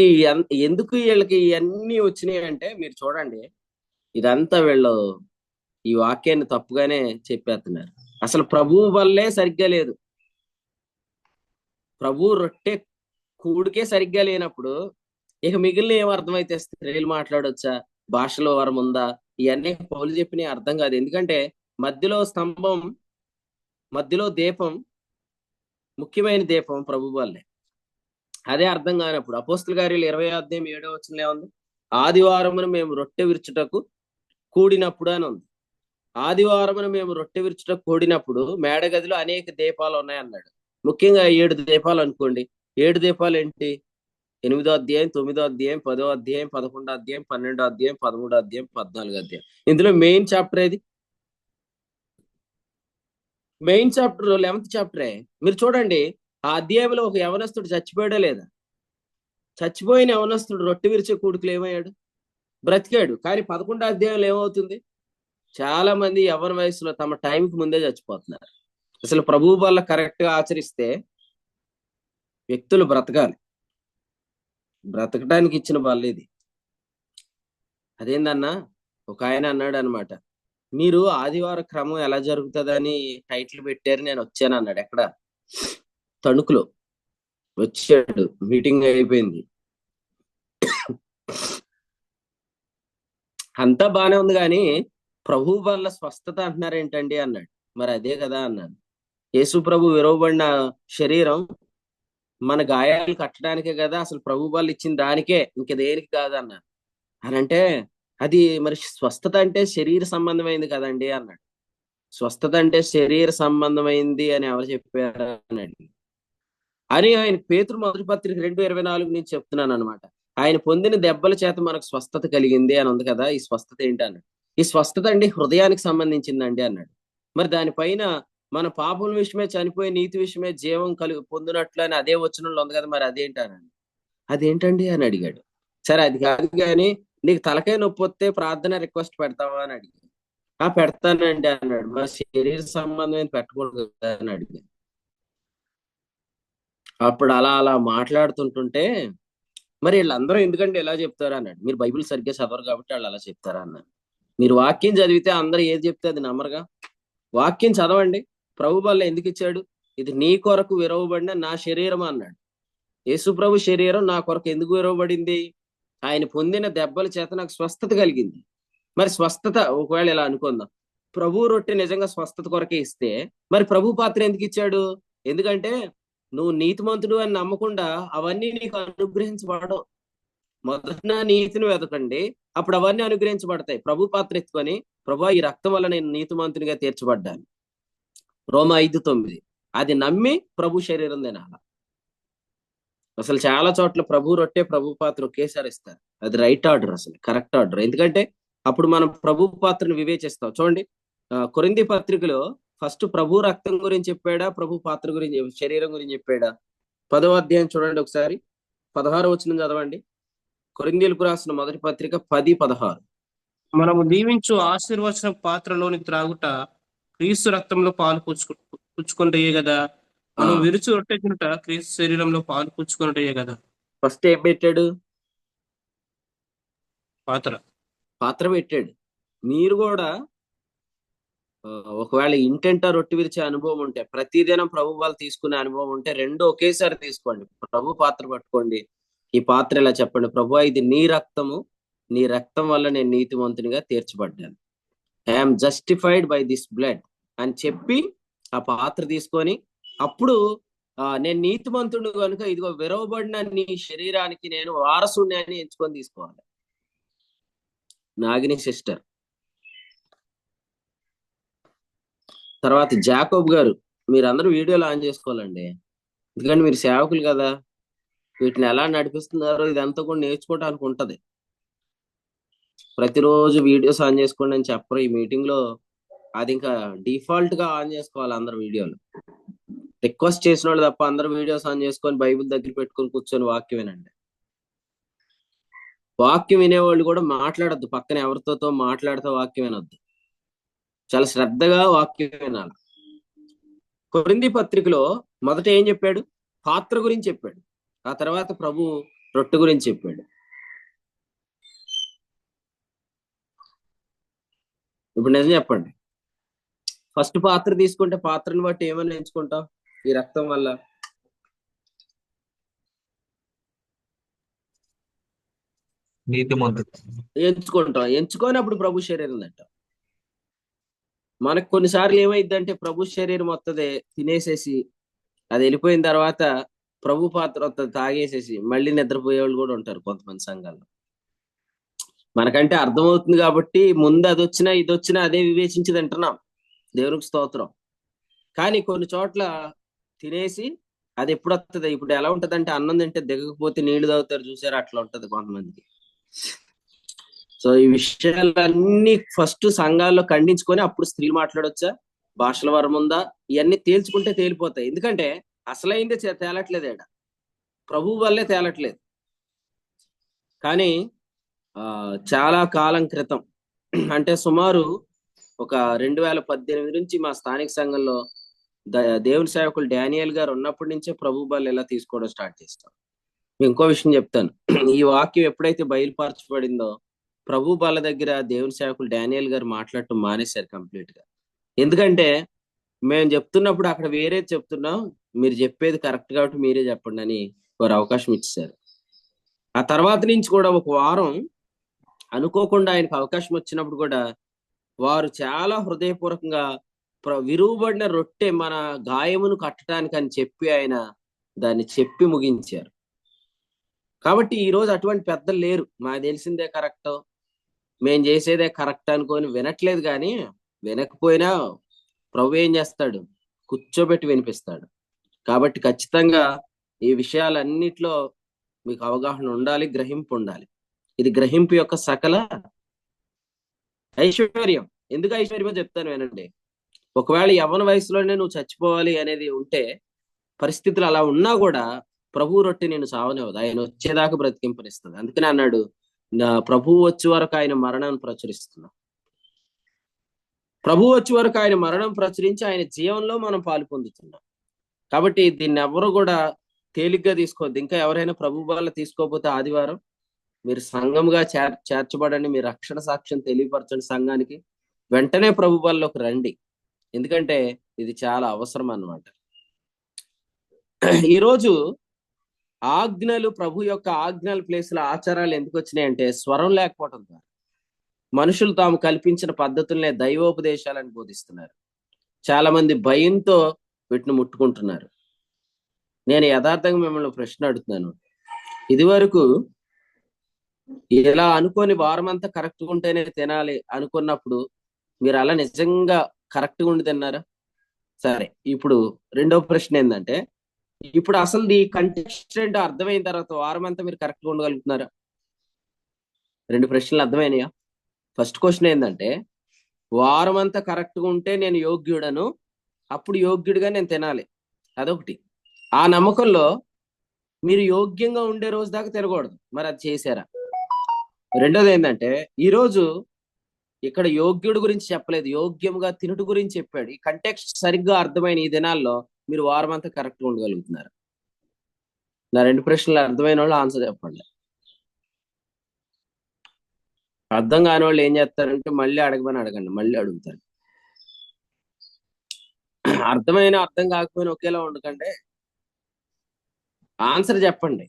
ఎందుకు వీళ్ళకి ఇవన్నీ వచ్చినాయి అంటే, మీరు చూడండి, ఇదంతా వీళ్ళు ఈ వాక్యాన్ని తప్పుగానే చెప్పేస్తున్నారు. అసలు ప్రభువు వల్లే సరిగ్గా లేదు. ప్రభు రొట్టె కూడికే సరిగ్గా లేనప్పుడు ఇక మిగిలిన ఏం అర్థమైతే? స్త్రీలు మాట్లాడొచ్చా, భాషలో వరం ఉందా, ఇవన్నీ పౌలు చెప్పిన అర్థం కాదు. ఎందుకంటే మధ్యలో స్తంభం, మధ్యలో దీపం, ముఖ్యమైన దీపం ప్రభు వల్లే. అదే అర్థం కానప్పుడు అపోస్తుల కార్యాలు 20-7 ఉంది, ఆదివారమున మేము రొట్టె విరుచుటకు కూడినప్పుడు అని ఉంది. ఆదివారమున మేము రొట్టె విరుచుటకు కూడినప్పుడు మేడగదిలో అనేక దీపాలు ఉన్నాయి అన్నాడు. ముఖ్యంగా 7 దీపాలు అనుకోండి. 7 దీపాలు ఏంటి? 8వ అధ్యాయం, 9వ అధ్యాయం, 10వ అధ్యాయం, 11వ అధ్యాయం, 12వ అధ్యాయం, 13వ అధ్యాయం, 14వ అధ్యాయం. ఇందులో మెయిన్ చాప్టర్ ఏది? Main chapter 11th చాప్టరే. మీరు చూడండి, ఆ అధ్యాయంలో ఒక యవనస్తుడు చచ్చిపోయాడా లేదా? చచ్చిపోయిన యవనస్తుడు రొట్టె విరిచే కూడుకులు ఏమయ్యాడు? బ్రతికాడు. కానీ 11వ అధ్యాయంలో ఏమవుతుంది? చాలా మంది యవ్వన వయసులో తమ టైంకి ముందే చచ్చిపోతున్నారు. అసలు ప్రభువు వల్ల కరెక్ట్ గా ఆచరిస్తే వ్యక్తులు బ్రతకాలి. బ్రతకడానికి ఇచ్చిన బల్ల ఇది. అదేందన్నా, ఒక ఆయన అన్నాడు అనమాట, మీరు ఆదివార క్రమం ఎలా జరుగుతుందని టైటిల్ పెట్టారు, నేను వచ్చాను అన్నాడు. ఎక్కడ? తణుకులో వచ్చాడు. మీటింగ్ అయిపోయింది, అంతా బానే ఉంది, కానీ ప్రభు వల్ల స్వస్థత అంటున్నారు ఏంటండి అన్నాడు. మరి అదే కదా అన్నాను. యేసు ప్రభు విరవబడిన శరీరం మన గాయాలు కట్టడానికే కదా, అసలు ప్రభు వల్ల ఇచ్చిన దానికే, ఇంక దేనికి కాదన్న అని అంటే, అది మరి స్వస్థత అంటే శరీర సంబంధమైంది కదండి అన్నాడు. స్వస్థత అంటే శరీర సంబంధమైంది అని ఎవరు చెప్పారు అన్నాడు. అని ఆయన పేతురు మొదటి పత్రిక 2:24 నుంచి చెప్తున్నాను అనమాట. ఆయన పొందిన దెబ్బల చేత మనకు స్వస్థత కలిగింది అని ఉంది కదా, ఈ స్వస్థత ఏంటి అన్నాడు. ఈ స్వస్థత అండి హృదయానికి సంబంధించిందండి అన్నాడు. మరి దానిపైన మన పాపం విషయమే చనిపోయి నీతి విషయమే జీవం పొందినట్లు అని అదే వచనంలో ఉంది కదా, మరి అదేంటి అన్నాడు. అదేంటండి అని అడిగాడు. సరే అది కాదు కానీ, నీకు తలకాయ నొప్పి వస్తే ప్రార్థన రిక్వెస్ట్ పెడతావా అని అడిగాడు. ఆ పెడతానండి అన్నాడు. మరి శరీర సంబంధమైన పెట్టకూడదు కదా అని అడిగాడు. అప్పుడు అలా అలా మాట్లాడుతుంటుంటే, మరి వీళ్ళందరూ ఎందుకంటే ఎలా చెప్తారా అన్నాడు. మీరు బైబిల్ సరిగ్గా చదవరు కాబట్టి వాళ్ళు అలా చెప్తారా అన్నాడు. మీరు వాక్యం చదివితే అందరూ ఏది చెప్తే అది నమ్మరుగా. వాక్యం చదవండి. ప్రభు వల్ల ఎందుకు ఇచ్చాడు? ఇది నీ కొరకు విరవబడిన నా శరీరం అన్నాడు. యేసు ప్రభు శరీరం నా కొరకు ఎందుకు విరవబడింది? ఆయన పొందిన దెబ్బల చేత నాకు స్వస్థత కలిగింది. మరి స్వస్థత ఒకవేళ ఇలా అనుకుందాం, ప్రభు రొట్టె నిజంగా స్వస్థత కొరకే ఇస్తే మరి ప్రభు పాత్ర ఎందుకు ఇచ్చాడు? ఎందుకంటే నువ్వు నీతిమంతుడు అని నమ్మకుండా అవన్నీ నీకు అనుగ్రహించబడవు. మొదట నా నీతిని వెతకండి, అప్పుడు అవన్నీ అనుగ్రహించబడతాయి. ప్రభు పాత్ర ఎత్తుకొని, ప్రభు ఈ రక్తం వల్ల నేను నీతిమంతునిగా తీర్చబడ్డాను, రోమా 5:9. అది నమ్మి ప్రభు శరీరం తినాల. అసలు చాలా చోట్ల ప్రభు రొట్టె ప్రభు పాత్ర ఒకేసారి ఇస్తారు. అది రైట్ ఆర్డర్, అసలు కరెక్ట్ ఆర్డర్. ఎందుకంటే అప్పుడు మనం ప్రభు పాత్రను వివేచిస్తాం. చూడండి, కొరింథీ పత్రికలో ఫస్ట్ ప్రభు రక్తం గురించి చెప్పాడా, ప్రభు పాత్ర గురించి, శరీరం గురించి చెప్పాడా? 10వ అధ్యాయం చూడండి ఒకసారి, 16వ వచనం చదవండి. కొరింథీయులకు రాసిన మొదటి పత్రిక 10:16. మనము దీవించు ఆశీర్వచన పాత్రలోని త్రాగుట క్రీస్తు రక్తంలో పాలు పుచ్చుకుంటే కదా, మనం విరుచు రొట్టె తినుట క్రీస్తు శరీరంలో పాలు పుచ్చుకుంటే కదా. ఫస్ట్ ఏం పెట్టాడు? పాత్ర పెట్టాడు. మీరు కూడా ఒకవేళ ఇంటెంట రొట్టె విరిచే అనుభవం ఉంటే, ప్రతిదినం ప్రభు వాళ్ళు తీసుకునే అనుభవం ఉంటే, రెండు ఒకేసారి తీసుకోండి. ప్రభు పాత్ర పట్టుకోండి, ఈ పాత్ర ఇలా చెప్పండి, ప్రభు ఇది నీ రక్తము, నీ రక్తం వల్ల నేను నీతిమంతునిగా తీర్చబడ్డాను, I'm justified by this blood అని చెప్పి ఆ పాత్ర తీసుకొని, అప్పుడు నేను నీతిమంతుడు కనుక ఇదిగో విరవబడిన నీ శరీరానికి నేను వారసుని అని ఎంచుకొని తీసుకోవాలి. నాగిని సిస్టర్. తర్వాత జాకోబ్ గారు, మీరందరూ వీడియోలు ఆన్ చేసుకోవాలండి, ఎందుకంటే మీరు సేవకులు కదా, వీటిని ఎలా నడిపిస్తున్నారో ఇదంతా కూడా నేర్చుకోవడానికి ఉంటది. ప్రతిరోజు వీడియోస్ ఆన్ చేసుకోండి అని చెప్పరు ఈ మీటింగ్ లో. అది ఇంకా డిఫాల్ట్ గా ఆన్ చేసుకోవాలి అందరు వీడియోలు. రిక్వెస్ట్ చేసిన వాళ్ళు తప్ప అందరు వీడియోస్ ఆన్ చేసుకొని బైబిల్ దగ్గర పెట్టుకొని కూర్చొని వాక్యం వినండి. వాక్యం వినేవాళ్ళు కూడా మాట్లాడద్దు, పక్కన ఎవరితో మాట్లాడితే వాక్యం వినొద్దు. చాలా శ్రద్ధగా వాక్యం వినాలి. కొరింథీ పత్రికలో మొదట ఏం చెప్పాడు? పాత్ర గురించి చెప్పాడు. ఆ తర్వాత ప్రభు రొట్టె గురించి చెప్పాడు. ఇప్పుడు నిజం చెప్పండి, ఫస్ట్ పాత్ర తీసుకుంటే పాత్రను బట్టి ఏమని ఎంచుకుంటాం? ఈ రక్తం వల్ల ఎంచుకుంటాం. ఎంచుకొని అప్పుడు ప్రభు శరీరం తింటాం. మనకు కొన్నిసార్లు ఏమైందంటే ప్రభు శరీరం వస్తుంది తినేసేసి, అది వెళ్ళిపోయిన తర్వాత ప్రభు పాత్ర వస్తుంది తాగేసేసి మళ్ళీ నిద్రపోయే వాళ్ళు కూడా ఉంటారు కొంతమంది సంఘాల్లో. మనకంటే అర్థమవుతుంది కాబట్టి ముందు అది వచ్చినా ఇది వచ్చినా అదే వివేచించి తింటున్నాం, దేవునికి స్తోత్రం. కానీ కొన్ని చోట్ల తినేసి అది ఎప్పుడు వస్తుంది. ఇప్పుడు ఎలా ఉంటదంటే అన్నం తింటే దిగకపోతే నీళ్లు తాగుతారు చూసారు, అట్లా ఉంటది కొంతమందికి. సో ఈ విషయాలన్నీ ఫస్ట్ సంఘాల్లో ఖండించుకొని అప్పుడు స్త్రీలు మాట్లాడొచ్చా, భాషల వరం ఉందా, ఇవన్నీ తేల్చుకుంటే తేలిపోతాయి. ఎందుకంటే అసలైందే తేలట్లేదు ఈడ, ప్రభు వల్లే తేలట్లేదు. కానీ చాలా కాలం క్రితం అంటే సుమారు ఒక 2018 నుంచి మా స్థానిక సంఘంలో దేవుని సేవకులు డానియల్ గారు ఉన్నప్పటి నుంచే ప్రభు బల్ల ఇలా తీసుకోవడం స్టార్ట్ చేస్తాం. ఇంకో విషయం చెప్తాను. ఈ వాక్యం ఎప్పుడైతే బయలుపరచబడిందో ప్రభు బల్ల దగ్గర దేవుని సేవకులు డానియల్ గారు మాట్లాడటం మానేశారు కంప్లీట్ గా. ఎందుకంటే మేము చెప్తున్నప్పుడు అక్కడ వేరే చెప్తున్నాం, మీరు చెప్పేది కరెక్ట్ కాబట్టి మీరే చెప్పండి అని వారు అవకాశం ఇచ్చారు. ఆ తర్వాత నుంచి కూడా ఒక వారం అనుకోకుండా ఆయనకు అవకాశం వచ్చినప్పుడు కూడా వారు చాలా హృదయపూర్వకంగా విరువబడిన రొట్టె మన గాయమును కట్టడానికి అని చెప్పి ఆయన దాన్ని చెప్పి ముగించారు. కాబట్టి ఈ రోజు అటువంటి పెద్దలు లేరు. మాకు తెలిసిందే కరెక్ట్, మేం చేసేదే కరెక్ట్ అనుకొని వినట్లేదు. కానీ వినకపోయినా ప్రభు ఏం చేస్తాడు, కూర్చోబెట్టి వినిపిస్తాడు. కాబట్టి ఖచ్చితంగా ఈ విషయాలన్నిట్లో మీకు అవగాహన ఉండాలి, గ్రహింపు ఉండాలి. ఇది గ్రహింపు యొక్క సకల ఐశ్వర్యం. ఎందుకు ఐశ్వర్యమో చెప్తాను వినండి. ఒకవేళ యవ్వన వయసులోనే నువ్వు చచ్చిపోవాలి అనేది ఉంటే, పరిస్థితులు అలా ఉన్నా కూడా ప్రభు రొట్టె నేను సావనివ్వదు, ఆయన వచ్చేదాకా బ్రతికింపనిస్తుంది. అందుకని అన్నాడు, నా ప్రభువు వచ్చే వరకు ఆయన మరణాన్ని ప్రచురిస్తున్నా. ప్రభు వచ్చే వరకు ఆయన మరణం ప్రచురించి ఆయన జీవంలో మనం పాలు పొందుతున్నాం. కాబట్టి దీన్ని ఎవరు కూడా తేలిగ్గా తీసుకోవద్దు. ఇంకా ఎవరైనా ప్రభు వల్ల తీసుకోకపోతే ఆదివారం మీరు సంఘముగా చేర్చబడండి, మీ రక్షణ సాక్ష్యం తెలియపరచండి సంఘానికి. వెంటనే ప్రభు వల్లలోకి రండి, ఎందుకంటే ఇది చాలా అవసరం అన్నమాట. ఈరోజు ఆజ్ఞలు, ప్రభు యొక్క ఆజ్ఞల ప్లేస్లో ఆచారాలు ఎందుకు వచ్చినాయంటే స్వరం లేకపోవడం ద్వారా మనుషులు తాము కల్పించిన పద్ధతులనే దైవోపదేశాలను బోధిస్తున్నారు. చాలా మంది భయంతో వీటిని ముట్టుకుంటున్నారు. నేను యథార్థంగా మిమ్మల్ని ప్రశ్న అడుగుతున్నాను, ఇదివరకు ఇలా అనుకొని వారమంతా కరెక్ట్గా ఉంటేనే తినాలి అనుకున్నప్పుడు మీరు అలా నిజంగా కరెక్ట్గా ఉండి తిన్నారా? సరే, ఇప్పుడు రెండో ప్రశ్న ఏంటంటే, ఇప్పుడు అసలు ఈ కంటెక్స్ట్ ఏంటో అర్థమైన తర్వాత వారమంతా మీరు కరెక్ట్గా ఉండగలుగుతున్నారా? రెండు ప్రశ్నలు అర్థమైనయా? ఫస్ట్ క్వశ్చన్ ఏంటంటే, వారం అంతా కరెక్ట్గా ఉంటే నేను యోగ్యుడను, అప్పుడు యోగ్యుడిగా నేను తినాలి, అదొకటి. ఆ నమ్మకంలో మీరు యోగ్యంగా ఉండే రోజు దాకా తినకూడదు, మరి అది చేశారా? రెండోది ఏంటంటే, ఈరోజు ఇక్కడ యోగ్యుడు గురించి చెప్పలేదు, యోగ్యంగా తినుట గురించి చెప్పాడు. ఈ కంటెక్స్ట్ సరిగ్గా అర్థమైన ఈ దినాల్లో మీరు వారం అంతా కరెక్ట్గా ఉండగలుగుతున్నారు? నా రెండు ప్రశ్నలు అర్థమైన వాళ్ళు ఆన్సర్ చెప్పండి. అర్థం కాని వాళ్ళు ఏం చేస్తారంటే మళ్ళీ అడగమని అడగండి, మళ్ళీ అడుగుతారు. అర్థమైన అర్థం కాకపోయినా ఒకేలా ఉండకండి, ఆన్సర్ చెప్పండి.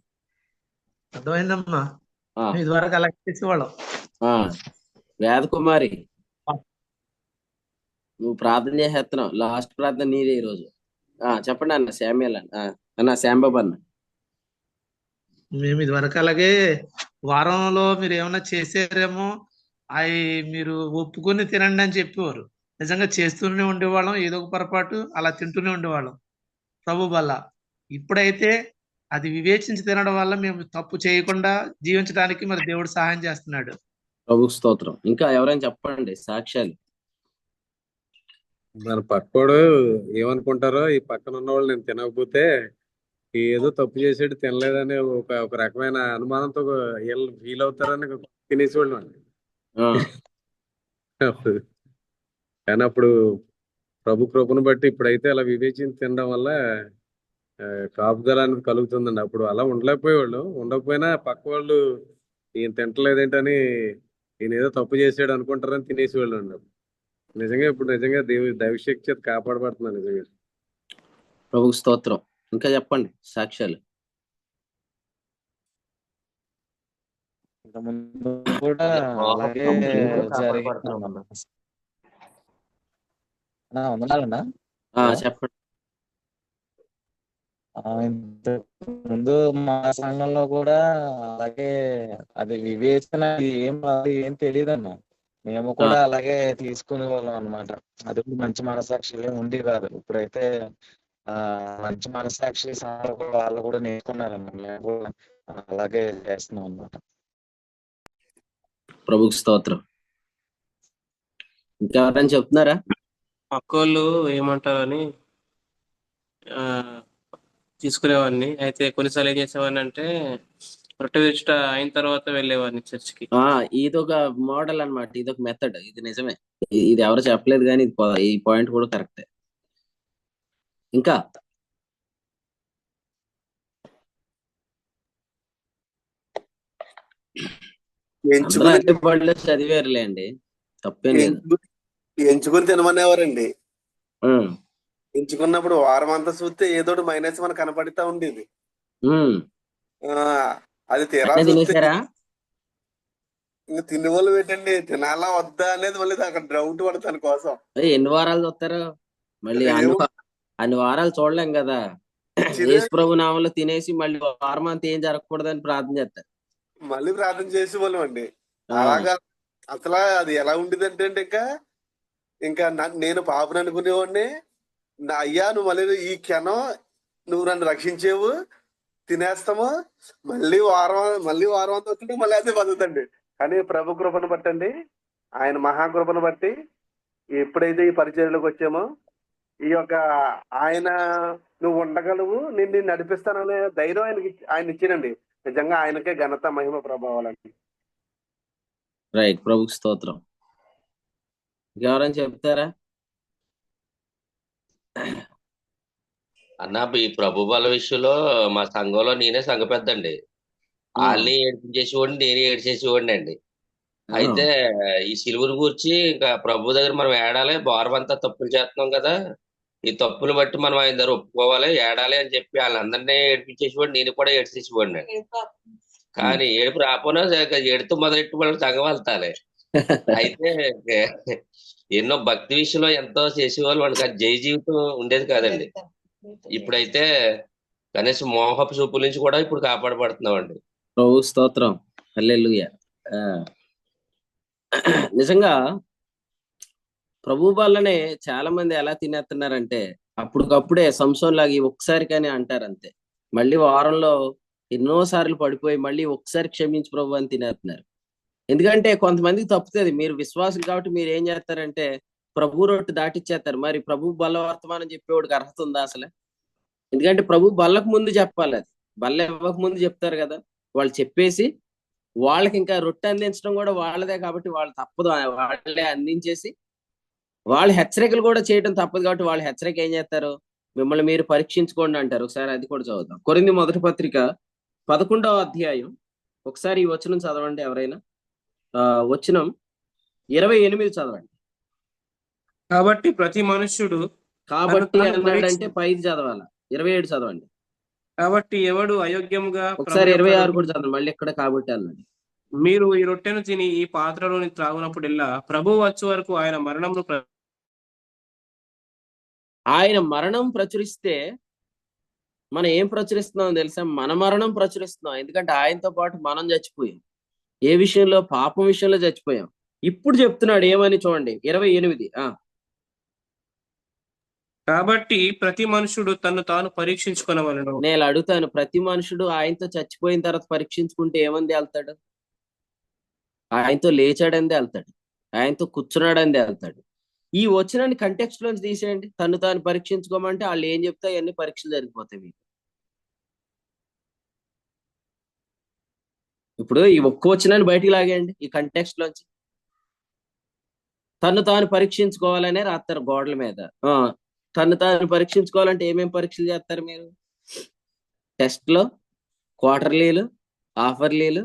అర్థమైందమ్మా, ఇదివరకు అలా చేసేవాళ్ళం. వేదకుమారి, నువ్వు ప్రార్థన చేసేస్తున్నావు, లాస్ట్ ప్రార్థన నీదే ఈరోజు. చెప్పండి అన్న శామ్యుల్ అన్న శ్యాంబాబు అన్న. మేము ఇదివరకు అలాగే వారంలో మీరు ఏమన్నా చేసారేమో అవి మీరు ఒప్పుకొని తినండి అని చెప్పేవారు. నిజంగా చేస్తూనే ఉండేవాళ్ళం, ఏదో ఒక పొరపాటు అలా తింటూనే ఉండేవాళ్ళం ప్రభు వల్ల. ఇప్పుడైతే అది వివేచించి తినడం వల్ల మేము తప్పు చేయకుండా జీవించడానికి మరి దేవుడు సహాయం చేస్తున్నాడు. ప్రభు స్తోత్రం. ఇంకా ఎవరైనా చెప్పండి సాక్ష్యాలు. మన పక్కోడు ఏమనుకుంటారో, ఈ పక్కన ఉన్న వాళ్ళు నేను తినకపోతే ఏదో తప్పు చేసాడు తినలేదని ఒక రకమైన అనుమానంతో వీళ్ళు ఫీల్ అవుతారని తినేసేవాళ్ళు అండి. కానీ అప్పుడు ప్రభు కృపను బట్టి ఇప్పుడైతే అలా వివేచించి తినడం వల్ల కాపుదల అనేది కలుగుతుందండి. అప్పుడు అలా ఉండలేకపోయేవాళ్ళు, ఉండకపోయినా పక్క వాళ్ళు ఈయన తింటలేదేంటని ఈయన ఏదో తప్పు చేసాడు అనుకుంటారని తినేసేవాళ్ళు అండి. నిజంగా ఇప్పుడు నిజంగా దైవశక్తి చేత కాపాడబడుతున్నాను నిజంగా. ప్రభు స్తోత్రం. ఇంకా చెప్పండి సాక్ష్యాలు. ముందు కూడా అలాగే జరిగిందన్నా. వందనాలన్నా. చెప్పండి. ముందు మా సంఘంలో కూడా అలాగే అది వివేచన ఏం తెలియదన్నా. మేము కూడా అలాగే తీసుకునే వాళ్ళం అనమాట. అది మంచి మనసాక్షి ఉండి కాదు. ఇప్పుడైతే ఆ మంచి మనసాక్షి వాళ్ళు కూడా నేర్చుకున్నారన్న. మేము కూడా అలాగే చేస్తున్నాం అన్నమాట. ప్రభుకి స్తోత్రం. ఇంకెవరైనా చెప్తున్నారా? పక్కోళ్ళు ఏమంటారని ఆ తీసుకునేవాడిని. అయితే కొన్నిసార్లు ఏం చేసేవాడిని అంటే రొట్టె విరుచుట అయిన తర్వాత వెళ్ళేవాడిని చర్చికి. ఇదొక మోడల్ అన్నమాట, ఇదొక మెథడ్. ఇది నిజమే, ఇది ఎవరు చెప్పలేదు కానీ ఈ పాయింట్ కూడా కరెక్టే. ఇంకా అందరూ ఎంచుకుని అట్టి బడిలో చదివారులే అండి, తప్పేం లేదు. ఎంచుకుని తినమనేవారండి. ఉమ్, ఎంచుకున్నప్పుడు వారం అంతా చూస్తే ఏదో మైనస్ మనకు కనపడుతూ ఉండేది. ఉమ్. ఆ అది తీరా అట్నే చూస్తే తినేసారా? ఇంకా తినే వాళ్ళు పెట్టండి, తినాలా వద్దా అనేది మళ్ళీ అక్కడ డౌట్ పడతాను కోసం. ఎన్ని వారాలు చూస్తారు? మళ్ళీ అన్ని వారాలు చూడలేం కదా. చిన్న యేసు ప్రభు నామంలో తినేసి మళ్ళీ వారం అంతా ఏం జరగకూడదని ప్రార్థన చేస్తారు. మళ్ళీ ప్రార్థన చేసేవాళ్ళం అండి. ఆ, అలాగా అసలు అది ఎలా ఉండేది అంటే ఇంకా నేను పాపను అనుకునేవాడిని. అయ్యా నువ్వు మళ్ళీ ఈ క్షణం నువ్వు నన్ను రక్షించేవు, తినేస్తాము, మళ్ళీ వారం అంతా వస్తుంటే మళ్ళీ అదే బతుకుతండి. కానీ ప్రభు కృపను బట్టండి, ఆయన మహాకృపను బట్టి ఎప్పుడైతే ఈ పరిచర్యలోకి వచ్చామో ఈ యొక్క ఆయన నువ్వు ఉండగలవు, నిన్ను నడిపిస్తాననే ధైర్యం ఆయన ఇచ్చినండి. నిజంగా ఆయనకే ఘనత మహిమ ప్రభావాలండి. రైట్, ప్రభుకి స్తోత్రం. ఇంకెవరైనా చెప్తారా? అన్న ఈ ప్రభు బల విషయంలో మా సంఘంలో నేనే సంఘ పెద్దండి. వాళ్ళని ఏడ్పించేసేవాడిని, నేనే ఏడ్చేసేవాడిని అండి. అయితే ఈ సిలువుని గురించి ఇంకా ప్రభు దగ్గర మనం ఏడాలి, భారం అంతా తప్పులు చేస్తున్నాం కదా, ఈ తప్పులు బట్టి మనం ఆయన దగ్గర ఒప్పుకోవాలి, ఏడాలి అని చెప్పి వాళ్ళందరినీ ఏడిపించేసేవాడిని, నేను కూడా ఏడ్చేసేవాడిని అండి. కానీ ఏడుపు రాపోయినా ఏడుతూ మొదలెట్టి మనం సంఘం వెళ్తాలి. అయితే ఎన్నో భక్తి విషయంలో ఎంతో చేసేవాళ్ళు, మనకి ఆ జై జీవితం ఉండేది కాదండి. ఇప్పుడైతే కనీసం మోహపు చూపుల నుంచి కూడా ఇప్పుడు కాపాడబడుతున్నాం అండి. ప్రభు స్తోత్రం, హల్లెలూయా. నిజంగా ప్రభు వల్లనే చాలా మంది ఎలా తినేస్తున్నారంటే అప్పటికప్పుడే సంసోన్ లాగా ఒక్కసారి కానీ అంటారు అంతే, మళ్ళీ వారంలో ఎన్నో సార్లు పడిపోయి మళ్ళీ ఒక్కసారి క్షమించి ప్రభు అని తినేస్తున్నారు. ఎందుకంటే కొంతమందికి తప్పుతుంది. మీరు విశ్వాసం కాబట్టి మీరు ఏం చేస్తారంటే ప్రభు రొట్టు దాటిచ్చేస్తారు. మరి ప్రభు బల్ల వర్తమానం చెప్పేవాడికి అర్హత ఉందా అసలు? ఎందుకంటే ప్రభు బల్లకు ముందు చెప్పాలి, అది బల్ల ఇవ్వక ముందు చెప్తారు కదా. వాళ్ళు చెప్పేసి వాళ్ళకి ఇంకా రొట్టె అందించడం కూడా వాళ్ళదే కాబట్టి వాళ్ళు తప్పదు, వాళ్ళే అందించేసి వాళ్ళు హెచ్చరికలు కూడా చేయడం తప్పదు కాబట్టి వాళ్ళు హెచ్చరిక ఏం చేస్తారు, మిమ్మల్ని మీరు పరీక్షించుకోండి అంటారు. ఒకసారి అది కూడా చదువుదాం. కొరింథీ మొదటి పత్రిక 11వ అధ్యాయం, ఒకసారి ఈ వచనం చదవండి ఎవరైనా. వచనం 28 చదవండి. కాబట్టి ప్రతి మనుష్యుడు అన్నాడంటే 5 చదవాల, 27 చదవండి. కాబట్టి ఎవడు అయోగ్యముగా ఒకసారి 26 కూడా చదవండి. మళ్ళీ ఇక్కడ కాబట్టి అన్నాడు, మీరు ఈ రొట్టెను తిని ఈ పాత్రలోని త్రాగునప్పుడల్లా ప్రభు వచ్చే వరకు ఆయన మరణం ప్రచురిస్తే మనం ఏం ప్రచురిస్తున్నాం తెలుసా? మన మరణం ప్రచురిస్తున్నాం. ఎందుకంటే ఆయనతో పాటు మనం చచ్చిపోయాం. ఏ విషయంలో? పాపం విషయంలో చచ్చిపోయాం. ఇప్పుడు చెప్తున్నాడు ఏమని చూడండి, 28. కాబట్టి ప్రతి మనుషుడు తను తాను పరీక్షించుకొనవలెను. నేను అడుగుతాను, ప్రతి మనుషుడు ఆయనతో చచ్చిపోయిన తర్వాత పరీక్షించుకుంటే ఏమంది వెళ్తాడు? ఆయనతో లేచాడందే వెళ్తాడు, ఆయనతో కూర్చున్నాడందే వెళ్తాడు. ఈ వచనాన్ని కంటెక్స్ట్ లోంచి తీసేయండి. తను తాను పరీక్షించుకోమంటే వాళ్ళు ఏం చెప్తా అన్ని పరీక్షలు జరిగిపోతాయి మీకు. ఇప్పుడు ఈ ఒక్క వచనాన్ని బయటికి లాగేయండి ఈ కంటెక్స్ట్ లోంచి. తను తాను పరీక్షించుకోవాలనే రాస్తారు గోడల మీద. తను తాను పరీక్షించుకోవాలంటే ఏమేమి పరీక్షలు చేస్తారు మీరు? టెస్ట్లో, క్వార్టర్లీలు, హాఫర్లీలు,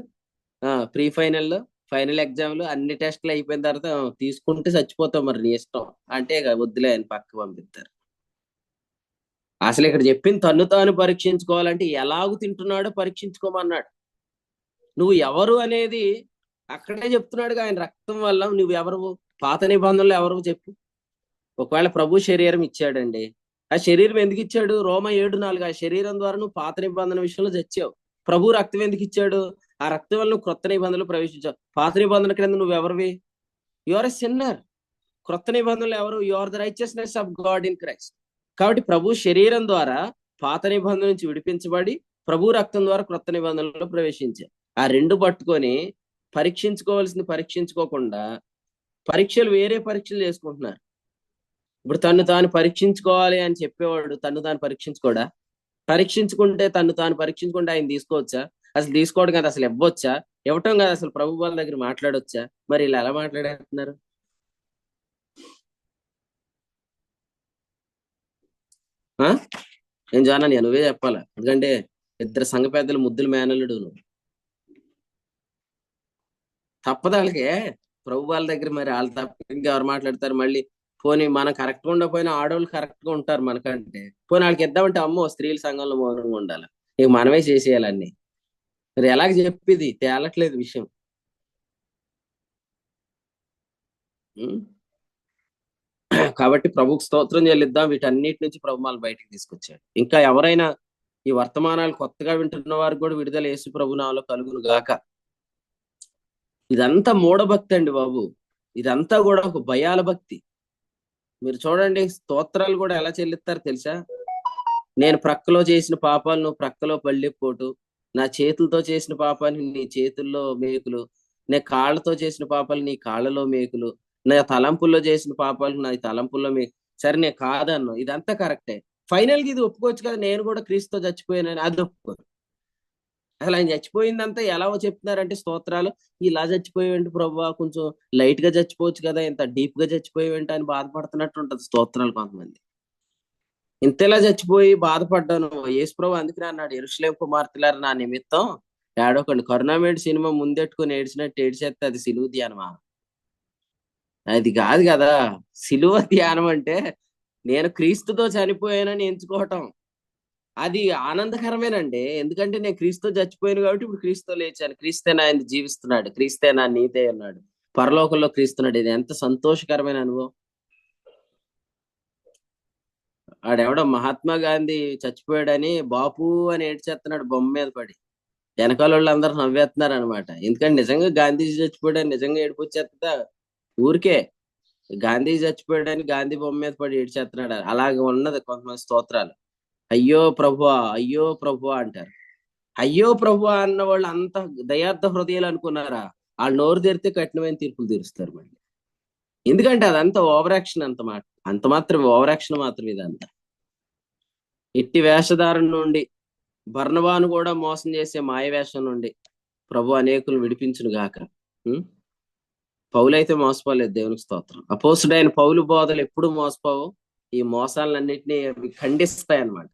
ప్రీ ఫైనల్, ఫైనల్ ఎగ్జామ్లు, అన్ని టెస్ట్లు అయిపోయిన తర్వాత తీసుకుంటే చచ్చిపోతాం మరి నీ ఇష్టం అంటే వద్దులే అని పక్క పంపిస్తారు. అసలు ఇక్కడ చెప్పింది తను తాను పరీక్షించుకోవాలంటే ఎలాగూ తింటున్నాడో పరీక్షించుకోమన్నాడు. నువ్వు ఎవరు అనేది అక్కడే చెప్తున్నాడుగా. ఆయన రక్తం వల్ల నువ్వు ఎవరు? పాత నిబంధనలు ఎవరు చెప్పు? ఒకవేళ ప్రభు శరీరం ఇచ్చాడండి, ఆ శరీరం ఎందుకు ఇచ్చాడు? రోమ 7:4 ఆ శరీరం ద్వారా నువ్వు పాత నిబంధన విషయంలో చచ్చావు. ప్రభు రక్తం ఎందుకు ఇచ్చాడు? ఆ రక్తం వల్ల నువ్వు క్రొత్త నిబంధనలు ప్రవేశించావు. పాత నిబంధన క్రింద నువ్వు ఎవరివి? You are a sinner. క్రొత్త నిబంధనలు ఎవరు? You are the righteousness of God in Christ. కాబట్టి ప్రభు శరీరం ద్వారా పాత నిబంధన నుంచి విడిపించబడి ప్రభు రక్తం ద్వారా క్రొత్త నిబంధనలో ప్రవేశించారు. ఆ రెండు పట్టుకొని పరీక్షించుకోవాల్సింది పరీక్షించుకోకుండా పరీక్షలు వేరే పరీక్షలు చేసుకుంటున్నారు. ఇప్పుడు తను తాను పరీక్షించుకోవాలి అని చెప్పేవాడు తను తాను పరీక్షించుకోడా? పరీక్షించుకుంటే తను తాను పరీక్షించుకుంటే ఆయన తీసుకోవచ్చా? అసలు తీసుకోవడం కదా, అసలు ఇవ్వచ్చా? ఇవ్వటం కదా, అసలు ప్రభు వాళ్ళ దగ్గర మాట్లాడొచ్చా? మరి ఇలా ఎలా మాట్లాడేస్తున్నారు? ఏం జానని నువ్వే చెప్పాలా, ఎందుకంటే ఇద్దరు సంఘ పెద్దలు ముద్దులు మేనల్లుడు నువ్వు. తప్పదు వాళ్ళకే ప్రభు వాళ్ళ దగ్గర, మరి వాళ్ళు తప్ప ఇంకెవరు మాట్లాడతారు? మళ్ళీ పోనీ మనం కరెక్ట్గా ఉండకపోయినా ఆడవాళ్ళు కరెక్ట్ గా ఉంటారు మనకంటే. పోనీ వాళ్ళకి ఇద్దామంటే అమ్మో స్త్రీల సంఘంలో మౌనంగా ఉండాలి, ఇక మనమే చేసేయాలన్నీ. మరి ఎలాగ చెప్పేది తేలట్లేదు విషయం. కాబట్టి ప్రభుకు స్తోత్రం చెల్లిద్దాం. వీటన్నిటి నుంచి ప్రభు మనల్ని బయటికి తీసుకొచ్చాడు. ఇంకా ఎవరైనా ఈ వర్తమానాలు కొత్తగా వింటున్న వారికి కూడా విడుదల యేసు ప్రభు నామములో కలుగును గాక. ఇదంతా మూఢభక్తి అండి బాబు, ఇదంతా కూడా ఒక భయాల భక్తి. మీరు చూడండి, స్తోత్రాలు కూడా ఎలా చెల్లిస్తారు తెలుసా? నేను ప్రక్కలో చేసిన పాపాలు నువ్వు ప్రక్కలో పళ్ళెపోటు, నా చేతులతో చేసిన పాపాన్ని నీ చేతుల్లో మేకులు, నే కాళ్ళతో చేసిన పాపాలు నీ కాళ్ళలో మేకులు, నా తలంపుల్లో చేసిన పాపాలు నా తలంపుల్లో మేకు. సరే నేను కాదన్ను, ఇదంతా కరెక్టే. ఫైనల్ గా ఇది ఒప్పుకోవచ్చు కదా, నేను కూడా క్రీస్తుతో చచ్చిపోయానని. అది ఒప్పుకోరు. అసలు ఆయన చచ్చిపోయిందంతా ఎలా చెప్తున్నారంటే స్తోత్రాలు, ఇలా చచ్చిపోయేంటి ప్రభువా, కొంచెం లైట్ గా చచ్చిపోవచ్చు కదా, ఇంత డీప్ గా చచ్చిపోయేంటి అని బాధపడుతున్నట్టు ఉంటది స్తోత్రాలు కొంతమంది. ఇంతలా చచ్చిపోయి బాధపడ్డాను యేసు ప్రభు అందుకనే అన్నాడు, యెరూషలేము కుమార్తెలారా నా నిమిత్తం ఏడవకండి. కరుణామేడు సినిమా ముందెట్టుకుని ఏడ్చినట్టు ఏడ్చేస్తే అది సిలువ ధ్యానమా? అది కాదు కదా. సిలువ ధ్యానం అంటే నేను క్రీస్తుతో చనిపోయానని ఎంచుకోవటం, అది ఆనందకరమేనండి. ఎందుకంటే నేను క్రీస్తుతో చచ్చిపోయాను కాబట్టి ఇప్పుడు క్రీస్తుతో లేచాను, క్రీస్తే నా ఆయన జీవిస్తున్నాడు, క్రీస్తే నా నీతే ఉన్నాడు, పరలోకంలో క్రీస్తున్నాడు. ఇది ఎంత సంతోషకరమైన అనుభవం. ఆడెవడో మహాత్మా గాంధీ చచ్చిపోయాడని బాపు అని ఏడ్చేస్తున్నాడు బొమ్మ మీద పడి, వెనకాల వాళ్ళు అందరూ నవ్వేస్తున్నారు అనమాట. ఎందుకంటే నిజంగా గాంధీజీ చచ్చిపోయాడని నిజంగా ఏడుపు వచ్చేస్తా ఊరికే. గాంధీజీ చచ్చిపోయాడని గాంధీ బొమ్మ మీద పడి ఏడ్చేస్తున్నాడు. అలాగే ఉన్నది కొంతమంది స్తోత్రాలు. అయ్యో ప్రభువా, అయ్యో ప్రభువా అంటారు. అయ్యో ప్రభువా అన్న వాళ్ళు అంత దయార్థ హృదయాలు అనుకున్నారా? వాళ్ళు నోరు తెరితే కఠినమైన తీర్పులు తీరుస్తారు మళ్ళీ. ఎందుకంటే అదంతా ఓవర్ యాక్షన్, అంత మాత్రం ఓవర్ యాక్షన్ మాత్రం. ఇదంతా ఇట్టి వేషధారణ నుండి, బర్నబాను కూడా మోసం చేసే మాయ వేషం నుండి ప్రభు అనేకులు విడిపించును గాక. పౌలైతే మోసపోలేదు, దేవునికి స్తోత్రం. అపోస్తుడైన పౌలు బోధలు ఎప్పుడు మోసపోవు, ఈ మోసాలన్నింటినీ ఖండిస్తాయి అన్నమాట.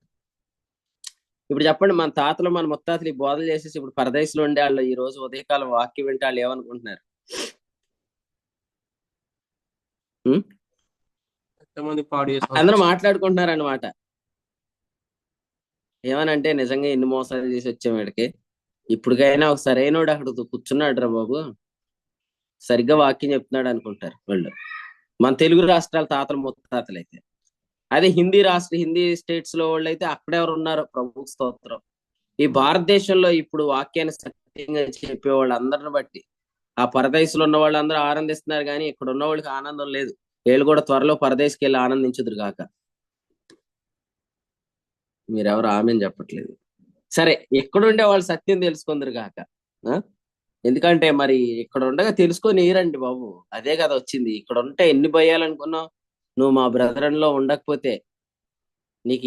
ఇప్పుడు చెప్పండి, మన తాతలు మన ముత్తాతలు ఈ బోధలు చేసేసి ఇప్పుడు పరదేశంలో ఉండే వాళ్ళు ఈ రోజు ఉదయకాలం వాక్యం వింటే వాళ్ళు ఏమనుకుంటున్నారు? అందరూ మాట్లాడుకుంటున్నారు అన్నమాట. ఏమనంటే నిజంగా ఎన్ని మోసాలు చేసి వచ్చాం వీడికి, ఇప్పటికైనా ఒక సరైనోడు అక్కడ కూర్చున్నాడు రా బాబు, సరిగ్గా వాక్యం చెప్తున్నాడు అనుకుంటారు వాళ్ళు. మన తెలుగు రాష్ట్రాల తాతలు ముత్తాతలు అయితే. అదే హిందీ స్టేట్స్ లో వాళ్ళు అయితే అక్కడెవరు ఉన్నారు? ప్రభు స్తోత్రం. ఈ భారతదేశంలో ఇప్పుడు వాక్యాన్ని సత్యంగా చెప్పే వాళ్ళందరిని బట్టి ఆ పరదేశంలో ఉన్న వాళ్ళందరూ ఆనందిస్తున్నారు, కానీ ఇక్కడ ఉన్న వాళ్ళకి ఆనందం లేదు. వీళ్ళు కూడా త్వరలో పరదేశకి వెళ్ళి ఆనందించుదురు కాక. మీరెవరు ఆమెను చెప్పట్లేదు. సరే, ఎక్కడుండే వాళ్ళు సత్యం తెలుసుకుందరు కాక. ఎందుకంటే మరి ఇక్కడ ఉండగా తెలుసుకొని రండి బాబు, అదే కదా వచ్చింది. ఇక్కడ ఉంటే ఎన్ని భయాలనుకున్నావు నువ్వు. మా బ్రదరన్లో ఉండకపోతే నీకు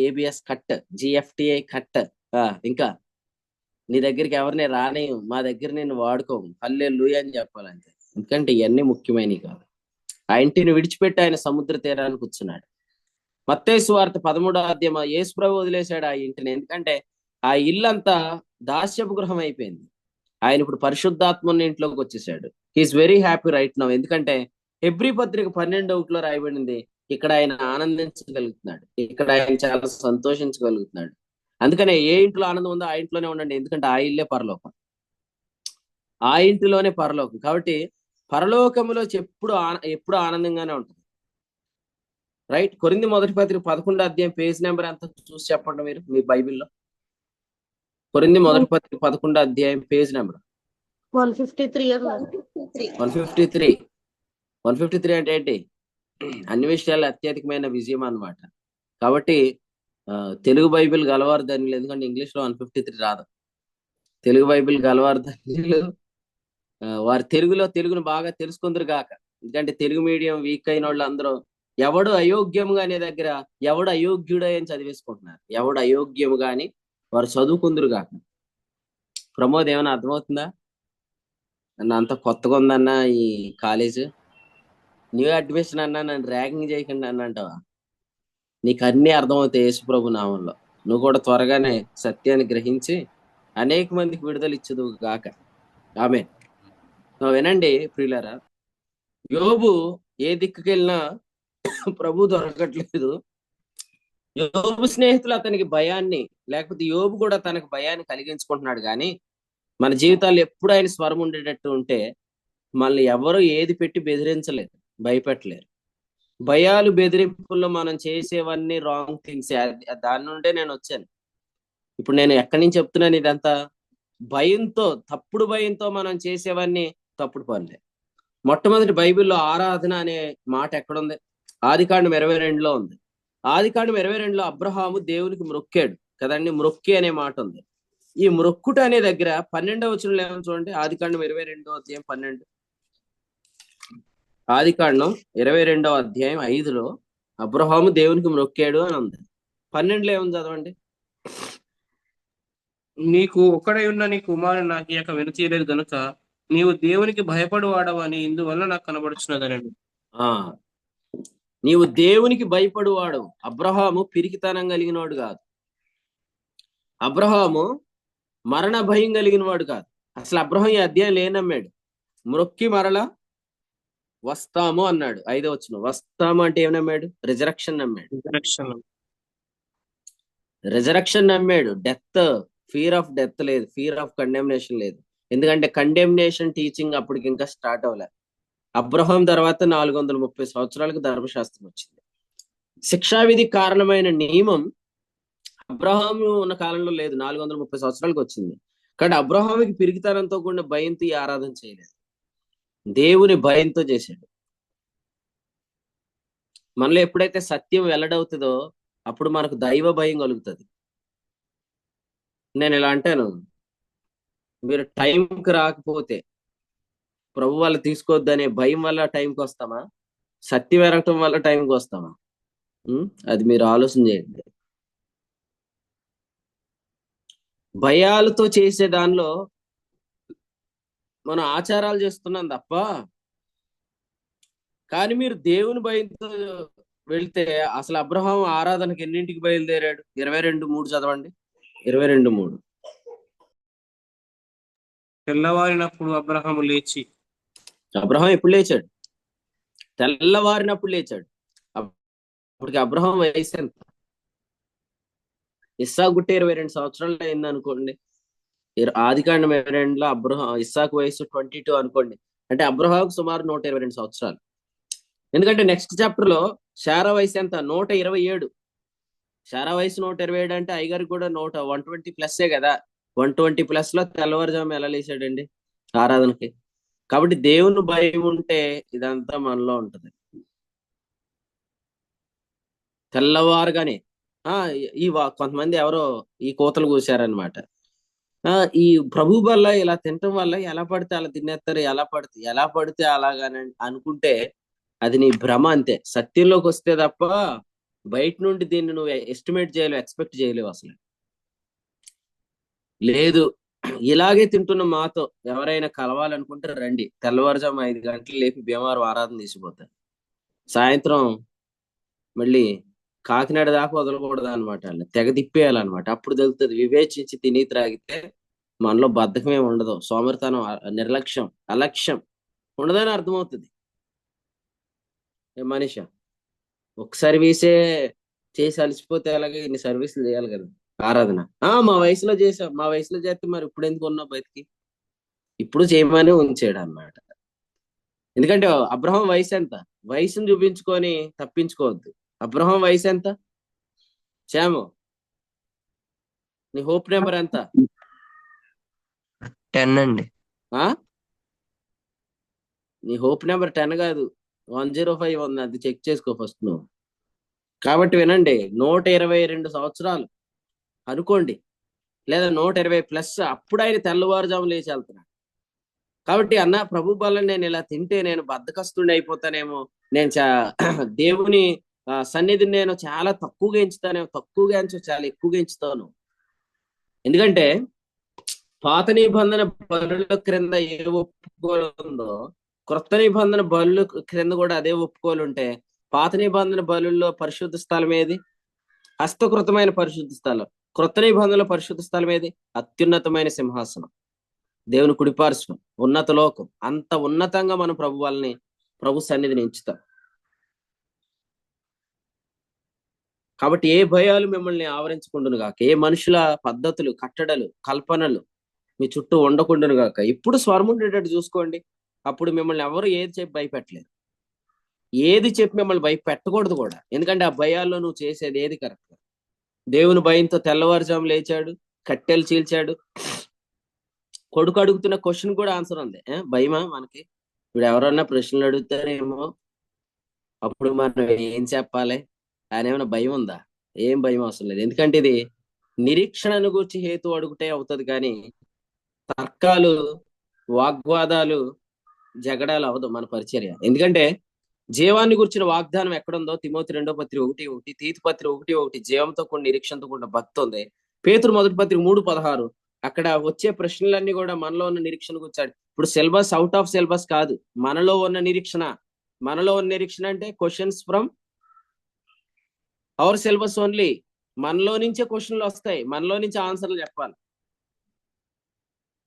ఏబిఎస్ కట్, జిఎఫ్టిఐ కట్, ఇంకా నీ దగ్గరికి ఎవరిని రానేయం, మా దగ్గర నేను వాడుకోము, హల్లెలూయా అని చెప్పాలంతే. ఎందుకంటే ఇవన్నీ ముఖ్యమైనవి కాదు. ఆ ఇంటిని విడిచిపెట్టి ఆయన సముద్ర తీరానికి కూర్చున్నాడు. మత్తయి సువార్త 13వ అధ్యాయం యేసు ప్రభు వదిలేశాడు ఆ ఇంటిని. ఎందుకంటే ఆ ఇల్లంతా దాస్యపు గృహం అయిపోయింది. ఆయన ఇప్పుడు పరిశుద్ధాత్మని ఇంట్లోకి వచ్చేసాడు. He's very happy right now. ఎందుకంటే హెబ్రీ పత్రిక 12 రాయబడింది, ఇక్కడ ఆయన ఆనందించగలుగుతున్నాడు, ఇక్కడ ఆయన చాలా సంతోషించగలుగుతున్నాడు. అందుకనే ఏ ఇంట్లో ఆనందం ఉందో ఆ ఇంట్లోనే ఉండండి, ఎందుకంటే ఆ ఇల్లే పరలోకం, ఆ ఇంటిలోనే పరలోకం. కాబట్టి పరలోకములో ఎప్పుడు ఆనందంగానే ఉంటుంది. రైట్. కొరింథీ మొదటి పత్రిక 11వ అధ్యాయం పేజ్ నెంబర్ ఎంత చూసి చెప్పండి మీరు మీ బైబిల్లో. కొరింథీ మొదటి పత్రిక 11వ అధ్యాయం పేజ్ నెంబర్ 153. 153 అంటే ఏంటి? అన్ని విషయాల్లో అత్యధికమైన విజయం అన్నమాట. కాబట్టి తెలుగు బైబిల్ గలవారు ధన్యులు, ఎందుకంటే ఇంగ్లీష్ లో 153 రాదు. తెలుగు బైబిల్ గలవారు ధన్యులు, వారు తెలుగును బాగా తెలుసుకుందరు గాక. ఎందుకంటే తెలుగు మీడియం వీక్ అయిన వాళ్ళు అందరూ ఎవడు అయోగ్యముగా అనే దగ్గర ఎవడు అయోగ్యుడే అని చదివేసుకుంటున్నారు. ఎవడు అయోగ్యముగా అని వారు చదువుకుందరు గాక. ప్రమోద్ ఏమైనా అర్థమవుతుందా అన్న? అంత కొత్తగా ఉందన్న ఈ కాలేజ్, న్యూ అడ్మిషన్ అన్నా, నన్ను ర్యాగింగ్ చేయకండి అన్న అంటావా? నీకు అన్ని అర్థమవుతాయి యేసు ప్రభు నామంలో. నువ్వు కూడా త్వరగానే సత్యాన్ని గ్రహించి అనేక మందికి విడుదల ఇచ్చదు గాక. ఆమె వినండి ప్రియులారా, యోబు ఏ దిక్కుకెళ్ళినా ప్రభు దొరకట్లేదు. యోబు స్నేహితులు అతనికి భయాన్ని, లేకపోతే యోబు కూడా తనకు భయాన్ని కలిగించుకుంటున్నాడు. కానీ మన జీవితాలు ఎప్పుడు ఆయన స్వరం ఉండేటట్టు ఉంటే మనల్ని ఎవరు ఏది పెట్టి బెదిరించలేరు, భయపెట్టలేరు. భయాలు బెదిరింపుల్లో మనం చేసేవన్నీ రాంగ్ థింగ్స్. దాని నుండే నేను వచ్చాను. ఇప్పుడు నేను ఎక్కడి నుంచి చెప్తున్నాను ఇదంతా? భయంతో, తప్పుడు భయంతో మనం చేసేవన్నీ తప్పుడు పనులే. మొట్టమొదటి బైబిల్లో ఆరాధన అనే మాట ఎక్కడుంది? ఆదికాండం 22లో ఉంది. ఆదికాండం 22లో అబ్రహాము దేవునికి మ్రొక్కాడు కదండి. మ్రొక్కి అనే మాట ఉంది. ఈ మ్రొక్కుట అనే దగ్గర 12వ వచనంలో ఏమని చూడండి. ఆదికాండం 22వ అధ్యాయం 12. ఆదికాండం 22వ అధ్యాయం 5లో అబ్రహాము దేవునికి మ్రొక్కాడు అని ఉంది. 12లో ఏముంది చదవండి. నీకు ఒక్కడై ఉన్న నీ కుమారుని నాకు ఇక వెనుతీయలేదు గనుక నీవు దేవునికి భయపడు వాడవని ఇందువల్ల నాకు కనబడుచున్నదనండి. నీవు దేవునికి భయపడు వాడవు. అబ్రహాము పిరికితనం కలిగినవాడు కాదు. అబ్రహాము మరణ భయం కలిగిన వాడు కాదు. అసలు అబ్రహాం ఈ అధ్యాయం లేనమ్మాడు. మ్రొక్కి మరలా వస్తాము అన్నాడు. 5వ వచనం. వస్తాము అంటే ఏం నమ్మాడు? రిజరక్షన్ నమ్మాడు. రిజరక్షన్ నమ్మాడు. డెత్, ఫియర్ ఆఫ్ డెత్ లేదు, ఫియర్ ఆఫ్ కండెమ్నేషన్ లేదు. ఎందుకంటే కండెమ్నేషన్ టీచింగ్ అప్పటికి ఇంకా స్టార్ట్ అవ్వలేదు. అబ్రహాం తర్వాత 430 సంవత్సరాలకు ధర్మశాస్త్రం వచ్చింది. శిక్షావిధి కారణమైన నియమం అబ్రహాం ఉన్న కాలంలో లేదు, 430 సంవత్సరాలకు వచ్చింది. కానీ అబ్రహాంకి పిరికితనంతో కూడిన భయంతో ఈ ఆరాధన చేయలేదు, దేవుని భయంతో చేశాడు. మనలో ఎప్పుడైతే సత్యం వెల్లడవుతుందో అప్పుడు మనకు దైవ భయం కలుగుతుంది. నేను ఇలా అంటాను, మీరు టైంకి రాకపోతే ప్రభు వాళ్ళు తీసుకోవద్దనే భయం వల్ల టైంకి వస్తామా? సత్యం ఎరగటం వల్ల టైంకి వస్తామా? అది మీరు ఆలోచన చేయండి. భయాలతో చేసే దానిలో మనం ఆచారాలు చేస్తున్నాం తప్ప, కానీ మీరు దేవుని భయంతో వెళ్తే అసలు అబ్రహాం ఆరాధనకి ఎన్నింటికి బయలుదేరాడు? 22:3 చదవండి. 22:3. తెల్లవారినప్పుడు అబ్రహాము లేచి. అబ్రహాం ఎప్పుడు లేచాడు? తెల్లవారినప్పుడు లేచాడు. అప్పటికి అబ్రహాం వయసు ఎంత? ఇస్సాకు గుట్టే 22 సంవత్సరాలు అయింది అనుకోండి. ఆదికాండం 22లో ఇస్సాకు వయసు 22 అనుకోండి. అంటే అబ్రహాంకు సుమారు 122 సంవత్సరాలు. ఎందుకంటే నెక్స్ట్ చాప్టర్ లో శారా వయసు ఎంత? 127. శారా వయసు 127 అంటే అయ్యగారికి కూడా 120+ కదా. 120+ లో తెల్లవారుజాము ఎలా లేచాడండి ఆరాధనకి? కాబట్టి దేవుని భయం ఉంటే ఇదంతా మనలో ఉంటది. తెల్లవారుగానే కొంతమంది ఎవరో ఈ కోతలు కూసారనమాట. ఈ ప్రభు వల్ల ఇలా తినటం వల్ల ఎలా పడితే అలా తినేస్తారు, ఎలా పడితే అలాగానే అనుకుంటే అది నీ భ్రమ అంతే. సత్యంలోకి వస్తే తప్ప బయట నుండి దీన్ని నువ్వు ఎస్టిమేట్ చేయలేవు, ఎక్స్పెక్ట్ చేయలేవు అసలు. లేదు, ఇలాగే తింటున్న మాతో ఎవరైనా కలవాలనుకుంటే రండి. తెల్లవారుజాము 5 గంటలు లేపి భీమవరం ఆరాధన తీసిపోతారు. సాయంత్రం మళ్ళీ కాకినాడ దాకా వదలకూడదు అనమాట. తెగ తిప్పేయాలన్నమాట. అప్పుడు తెలుస్తుంది వివేచించి తిని త్రాగితే మనలో బద్ధకమే ఉండదు, సోమరితనం, నిర్లక్ష్యం, అలక్ష్యం ఉండదని అర్థమవుతుంది. మనిషి ఒక సర్వీసే చేసి అలసిపోతే అలాగే ఇన్ని సర్వీసులు చేయాలి కదా ఆరాధన. మా వయసులో చేసాం, మా వయసులో చేస్తే మరి ఇప్పుడు ఎందుకు ఉన్నావు బయటికి? ఇప్పుడు చేయమని ఉంచాడు అన్నమాట. ఎందుకంటే అబ్రహాం వయసు ఎంత? వయసును చూపించుకొని తప్పించుకోవద్దు. అబ్రహాం వయసు ఎంత? శ్యాము, నీ హోప్ నెంబర్ ఎంత? 10 అండి. నీ హోప్ నెంబర్ 10 కాదు, 105 ఉంది, అది చెక్ చేసుకో ఫస్ట్ నువ్వు. కాబట్టి వినండి, 122 సంవత్సరాలు అనుకోండి, లేదా 120+, అప్పుడు ఆయన తెల్లవారుజాము లేచి వెళ్తున్నాడు. కాబట్టి అన్న ప్రభు బల్ల నేను ఇలా తింటే నేను బద్ధకస్తుడిని అయిపోతానేమో, నేను దేవుని సన్నిధిని నేను చాలా తక్కువగా ఎంచుతానేమో. తక్కువగా ఎంచు, చాలా ఎక్కువగా ఎంచుతాను. ఎందుకంటే పాత నిబంధన బలుల క్రింద ఏ ఒప్పుకోలు ఉందో, క్రొత్త నిబంధన బలుల క్రింద కూడా అదే ఒప్పుకోలు ఉంటే, పాత నిబంధన బలుల్లో పరిశుద్ధ స్థలం ఏది? హస్తకృతమైన పరిశుద్ధ స్థలం. క్రొత్త నిబంధనలో పరిశుద్ధ స్థలం ఏది? అత్యున్నతమైన సింహాసనం, దేవుని కుడిపార్శ్వం, ఉన్నత లోకం. అంత ఉన్నతంగా మనం ప్రభు వాళ్ళని, ప్రభు సన్నిధిని ఎంచుతాం. కాబట్టి ఏ భయాలు మిమ్మల్ని ఆవరించకుండును గాక, ఏ మనుషుల పద్ధతులు, కట్టడలు, కల్పనలు మీ చుట్టూ ఉండకుండాను గాక. ఇప్పుడు స్వరం ఉండేటట్టు చూసుకోండి. అప్పుడు మిమ్మల్ని ఎవరు ఏది చెప్పి భయపెట్టలేరు, ఏది చెప్పి మిమ్మల్ని భయపెట్టకూడదు కూడా. ఎందుకంటే ఆ భయాల్లో నువ్వు చేసేది ఏది కరెక్ట్. దేవుని భయంతో తెల్లవారుజాము లేచాడు, కట్టెలు చీల్చాడు. కొడుకు అడుగుతున్న క్వశ్చన్ కూడా ఆన్సర్ ఉంది. భయమా మనకి? ఇప్పుడు ఎవరన్నా ప్రశ్నలు అడుగుతారేమో, అప్పుడు మనం ఏం చెప్పాలి? ఆయన ఏమైనా భయం ఉందా? ఏం భయం అవసరం లేదు. ఎందుకంటే ఇది నిరీక్షణను గురించి హేతు అడుగుటే అవుతుంది, కానీ తర్కాలు, వాగ్వాదాలు, జగడాలు అవదు మన పరిచర్య. ఎందుకంటే జీవాన్ని గురించిన వాగ్దానం ఎక్కడుందో, తిమోతి 2:1, తీతు పత్రిక 1:1 జీవంతో కూడిన నిరీక్షణతో కూడిన భక్తి ఉంది. పేతురు 1 3:16 అక్కడ వచ్చే ప్రశ్నలన్నీ కూడా మనలో ఉన్న నిరీక్షణ గురించాడు. ఇప్పుడు సిలబస్ అవుట్ ఆఫ్ సిలబస్ కాదు, మనలో ఉన్న నిరీక్షణ. మనలో ఉన్న నిరీక్షణ అంటే questions from our syllabus only. మనలో నుంచే క్వశ్చన్లు వస్తాయి, మనలో నుంచి ఆన్సర్లు చెప్పాలి.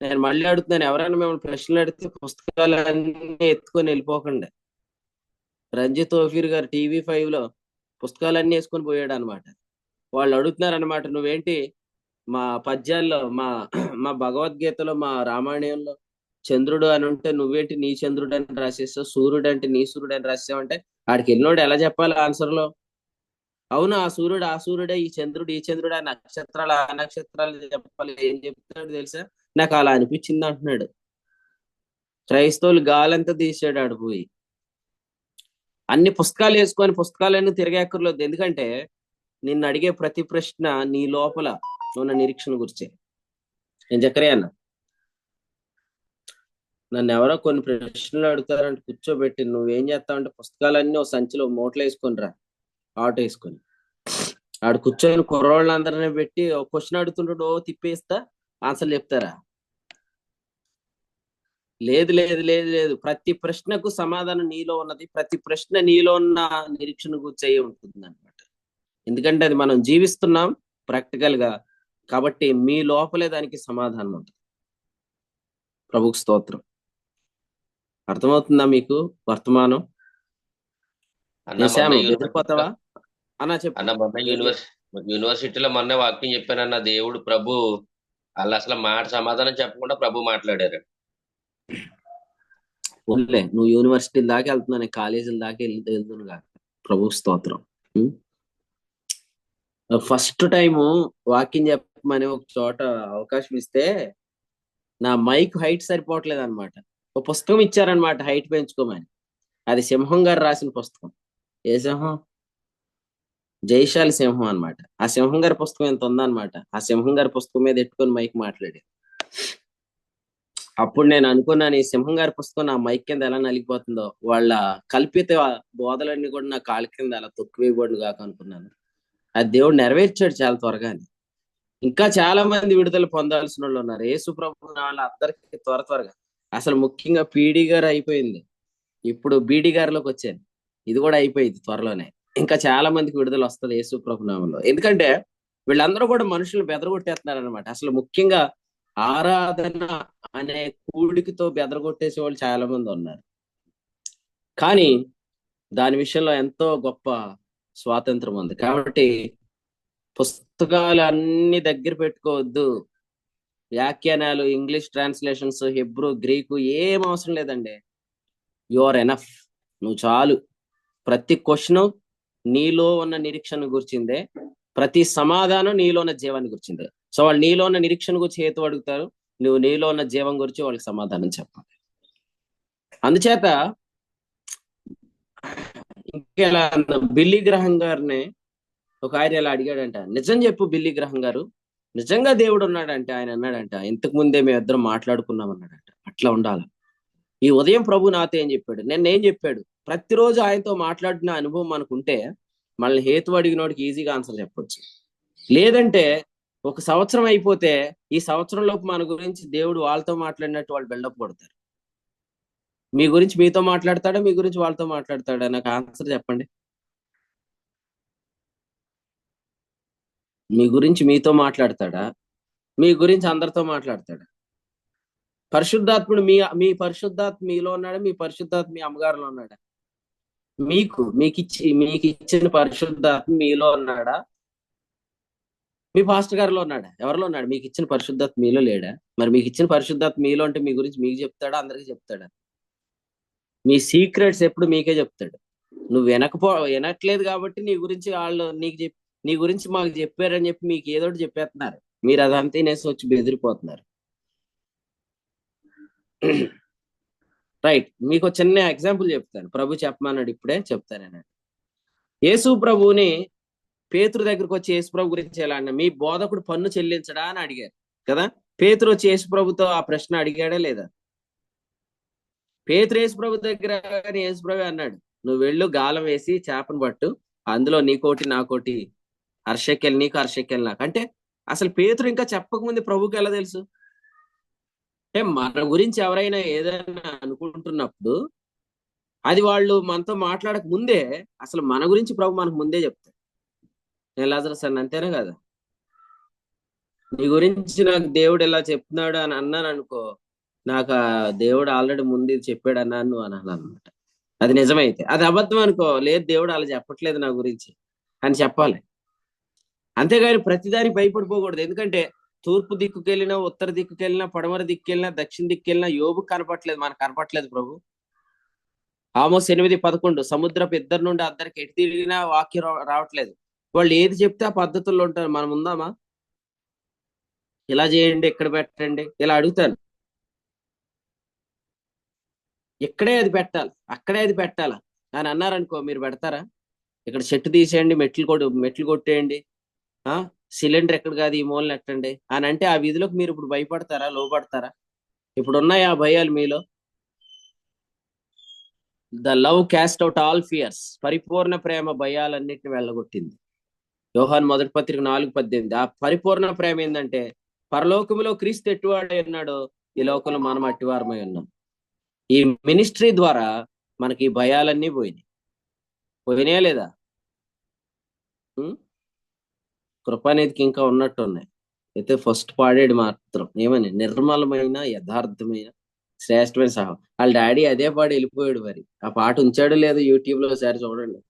నేను మళ్ళీ అడుగుతున్నాను, ఎవరైనా మిమ్మల్ని ప్రశ్నలు అడిగితే పుస్తకాలన్నీ ఎత్తుకొని వెళ్ళిపోకండి. రంజిత్ ఓఫీర్ గారు TV5లో పుస్తకాలన్నీ వేసుకొని పోయాడు అనమాట. వాళ్ళు అడుగుతున్నారు అనమాట, నువ్వేంటి మా పద్యాల్లో, మా భగవద్గీతలో, మా రామాయణంలో చంద్రుడు అని ఉంటే నువ్వేంటి నీ చంద్రుడు అని రాసేస్తావు, సూర్యుడు అంటే నీ సూర్యుడు అని రాసావు అంటే ఆడికి వెళ్ళినోడు ఎలా చెప్పాలి ఆన్సర్ లో? అవును, ఆ సూర్యుడు ఆ సూర్యుడే, ఈ చంద్రుడు ఈ చంద్రుడు, ఆ నక్షత్రాలు ఆ నక్షత్రాలు చెప్పాలి. ఏం చెప్తాడు తెలుసా? నాకు అలా అనిపించింది అంటున్నాడు. క్రైస్తవులు గాలంతా తీసాడు ఆడు పోయి. అన్ని పుస్తకాలు వేసుకొని పుస్తకాలన్నీ తిరగక్కర్లేదు. ఎందుకంటే నిన్ను అడిగే ప్రతి ప్రశ్న నీ లోపల ఉన్న నిరీక్షణ గురించే. నేను చక్కరే అన్న, నన్ను ఎవరో కొన్ని ప్రశ్నలు అడుగుతారంటే కూర్చోబెట్టి నువ్వేం చేస్తావంటే పుస్తకాలన్నీ ఒక సంచిలో మూటలు వేసుకొని రా, ఆటో వేసుకొని. ఆడు కూర్చొని కుర్రోళ్ళందరినీ పెట్టి ఒక క్వశ్చన్ అడుగుతుంటాడు, తిప్పేస్తా ఆన్సర్లు చెప్తారా? లేదు లేదు లేదు లేదు. ప్రతి ప్రశ్నకు సమాధానం నీలో ఉన్నది, ప్రతి ప్రశ్న నీలో ఉన్న నిరీక్షణ గురించి ఉంటుంది అనమాట. ఎందుకంటే అది మనం జీవిస్తున్నాం ప్రాక్టికల్ గా, కాబట్టి మీ లోపలే దానికి సమాధానం ఉంటుంది. ప్రభుకు స్తోత్రం. అర్థమవుతుందా మీకు వర్తమానం? బెదిరిపోతావా అన్నా? చెప్పు అన్న, మొన్న యూనివర్సిటీలో మొన్న వాక్యం చెప్పానన్న, దేవుడు ప్రభు వాళ్ళు అసలు మాట సమాధానం చెప్పకుండా ప్రభు మాట్లాడారు. ఓన్లే నువ్వు యూనివర్సిటీ దాకా వెళ్తున్నా, కాలేజీల దాకా వెళ్తున్నా. ప్రభు స్తోత్రం. ఫస్ట్ టైము వాకింగ్ చెప్పమని ఒక చోట అవకాశం ఇస్తే నా మైక్ హైట్ సరిపోవట్లేదు అనమాట. ఒక పుస్తకం ఇచ్చారనమాట హైట్ పెంచుకోమని. అది సింహం గారు రాసిన పుస్తకం. ఏ సింహం? జైశాలి సింహం అనమాట. ఆ సింహం గారి పుస్తకం ఎంత ఉందన్నమాట. ఆ సింహం గారి పుస్తకం మీద ఎట్టుకొని మైక్ మాట్లాడి, అప్పుడు నేను అనుకున్నాను, ఈ సింహం గారి పుస్తకం నా మైక్ కింద ఎలా నలిగిపోతుందో, వాళ్ళ కల్పిత బోధలన్నీ కూడా నా కాళ్ళ కింద అలా తొక్కువేయబడి కాక అనుకున్నాను. అది దేవుడు నెరవేర్చాడు చాలా త్వరగానే. ఇంకా చాలా మంది విడుదల పొందాల్సిన వాళ్ళు ఉన్నారు. యేసు ప్రభు వాళ్ళందరికీ త్వరగా. అసలు ముఖ్యంగా పీడి గారు అయిపోయింది, ఇప్పుడు బీడి గారిలోకి వచ్చాను. ఇది కూడా అయిపోయింది త్వరలోనే. ఇంకా చాలా మందికి విడుదల వస్తుంది యేసు ప్రభు నామంలో. ఎందుకంటే వీళ్ళందరూ కూడా మనుషులు బెదరగొట్టేస్తున్నారు అనమాట. అసలు ముఖ్యంగా ఆరాధన అనే కూడికితో బెదరగొట్టేసే వాళ్ళు చాలా మంది ఉన్నారు. కానీ దాని విషయంలో ఎంతో గొప్ప స్వాతంత్రం ఉంది. కాబట్టి పుస్తకాలు అన్ని దగ్గర పెట్టుకోవద్దు. వ్యాఖ్యానాలు, ఇంగ్లీష్ ట్రాన్స్లేషన్స్, హెబ్రూ, గ్రీకు ఏం అవసరం లేదండి. You are enough. నువ్వు చాలు. ప్రతి క్వశ్చన్ నీలో ఉన్న నిరీక్షణ గురించిందే, ప్రతి సమాధానం నీలో ఉన్న జీవాన్ని గురించిందే. సో వాళ్ళు నీలో ఉన్న నిరీక్షణ గురించి హేతు అడుగుతారు, నువ్వు నీలో ఉన్న జీవం గురించి వాళ్ళకి సమాధానం చెప్పాలి. అందుచేత ఇంకెలా బిల్లీ గ్రహం గారిని ఒక ఆయన ఇలా అడిగాడంట, నిజం చెప్పు బిల్లీ గ్రహం గారు, నిజంగా దేవుడు ఉన్నాడంటే ఆయన అన్నాడంట, ఇంతకు ముందే మేము ఇద్దరం మాట్లాడుకున్నాం అన్నాడంట. అట్లా ఉండాలి. ఈ ఉదయం ప్రభు నాతో ఏం చెప్పాడు, ఏం చెప్పాడు, ప్రతిరోజు ఆయనతో మాట్లాడిన అనుభవం మనకుంటే మనల్ని హేతు అడిగినోడికి ఈజీగా ఆన్సర్ చెప్పొచ్చు. లేదంటే ఒక సంవత్సరం అయిపోతే ఈ సంవత్సరం లోపు మన గురించి దేవుడు వాళ్ళతో మాట్లాడినట్టు వాళ్ళు బిల్డప్ కొడతారు. మీ గురించి మీతో మాట్లాడతాడా, మీ గురించి వాళ్ళతో మాట్లాడతాడా? నాకు ఆన్సర్ చెప్పండి. మీ గురించి మీతో మాట్లాడతాడా, మీ గురించి అందరితో మాట్లాడతాడా? పరిశుద్ధాత్ముడు మీ పరిశుద్ధాత్మ మీలో ఉన్నాడా, మీ పరిశుద్ధాత్మ మీ అమ్మగారిలో ఉన్నాడా? మీకు ఇచ్చిన పరిశుద్ధాత్మ మీలో ఉన్నాడా, మీ పాస్టర్ గారిలో ఉన్నాడా? ఎవరిలో ఉన్నాడు? మీకు ఇచ్చిన పరిశుద్ధాత్మ మీలో లేడా? మరి మీకు ఇచ్చిన పరిశుద్ధాత్మ మీలో అంటే మీ గురించి మీకు చెప్తాడా, అందరికీ చెప్తాడా? మీ సీక్రెట్స్ ఎప్పుడు మీకే చెప్తాడు. నువ్వు వినట్లేదు కాబట్టి నీ గురించి వాళ్ళు నీ గురించి మాకు చెప్పారని చెప్పి మీకు ఏదో ఒకటి చెప్పేస్తున్నారు. మీరు అదంతా తినేసి వచ్చి బెదిరిపోతున్నారు. రైట్, మీకు చిన్న ఎగ్జాంపుల్ చెప్తాను. ప్రభు చెప్పమన్నాడు, ఇప్పుడే చెప్తాను. యేసు ప్రభువుని పేతురు దగ్గరకు వచ్చి యేసు ప్రభు గురించి ఎలా అన్నా, మీ బోధకుడు పన్ను చెల్లించడా అని అడిగారు కదా. పేతురు వచ్చి యేసు ప్రభుతో ఆ ప్రశ్న అడిగాడా లేదా? పేతురు యేసు ప్రభు దగ్గర యేసు ప్రభు అన్నాడు, నువ్వు వెళ్ళు గాలం వేసి చేపను పట్టు, అందులో నీకోటి నాకోటి అర్షకెళ్ళి నీకు అర్షకెళ్ళి నాకు. అంటే అసలు పేతురు ఇంకా చెప్పకముందు ప్రభుకి ఎలా తెలుసు? అంటే మన గురించి ఎవరైనా ఏదైనా అనుకుంటున్నప్పుడు అది వాళ్ళు మనతో మాట్లాడక ముందే అసలు మన గురించి ప్రభు మనకు ముందే చెప్తాడు. నేను లాజరస్ అన్న, అంతేనా కదా? నీ గురించి నాకు దేవుడు ఎలా చెప్తున్నాడు అని అన్నాను అనుకో, నాకు ఆ దేవుడు ఆల్రెడీ ముందు చెప్పాడు అన్నాను అనాలన్నమాట. అది నిజమైతే. అది అబద్ధం అనుకో, లేదు దేవుడు అలా చెప్పట్లేదు నా గురించి అని చెప్పాలి. అంతేగాని ప్రతిదానికి భయపడిపోకూడదు. ఎందుకంటే తూర్పు దిక్కుకెళ్ళినా, ఉత్తర దిక్కుకెళ్ళినా, పడమర దిక్కుకెళ్ళినా, దక్షిణ దిక్కుకెళ్ళినా యోబు కనపట్లేదు, మనకు కనపట్లేదు ప్రభు. ఆమోస్ 8:11 సముద్రపు ఇద్దరు నుండి అద్దరికి ఎటు తిరిగినా వాక్యం రావట్లేదు. వాళ్ళు ఏది చెప్తే ఆ పద్ధతుల్లో ఉంటారు. మనం ఉందామా? ఇలా చేయండి, ఇక్కడ పెట్టండి, ఇలా అడుగుతాను. ఇక్కడే అది పెట్టాలి, అక్కడే అది పెట్టాలా అని అన్నారనుకో, మీరు పెడతారా? ఇక్కడ చెట్టు తీసేయండి, మెట్లు కొట్టేయండి, సిలిండర్ ఎక్కడ కాదు ఈ మూలన ఎట్టండి అని అంటే ఆ విధిలోకి మీరు ఇప్పుడు భయపడతారా, లోపడతారా? ఇప్పుడు ఉన్నాయి ఆ భయాలు మీలో. The love caste out all fears, పరిపూర్ణ ప్రేమ భయాలన్నిటిని వెళ్ళగొట్టింది. యోహాను 1 4:18. ఆ పరిపూర్ణ ప్రేమ ఏంటంటే, పరలోకములో క్రీస్తు ఎట్టువాడై ఉన్నాడో ఈ లోకంలో మనం అట్టివారమై ఉన్నాం. ఈ మినిస్ట్రీ ద్వారా మనకి ఈ భయాలన్నీ పోయినాయా లేదా? కృపానిధికి ఇంకా ఉన్నట్టు ఉన్నాయి. అయితే ఫస్ట్ పాడేడు మాత్రం ఏమని, నిర్మలమైన యథార్థమైన శ్రేష్టమైన సహా. వాళ్ళ డాడీ అదే పాడి వెళ్ళిపోయాడు. మరి ఆ పాట ఉంచాడు లేదు యూట్యూబ్ లో ఒకసారి చూడండి.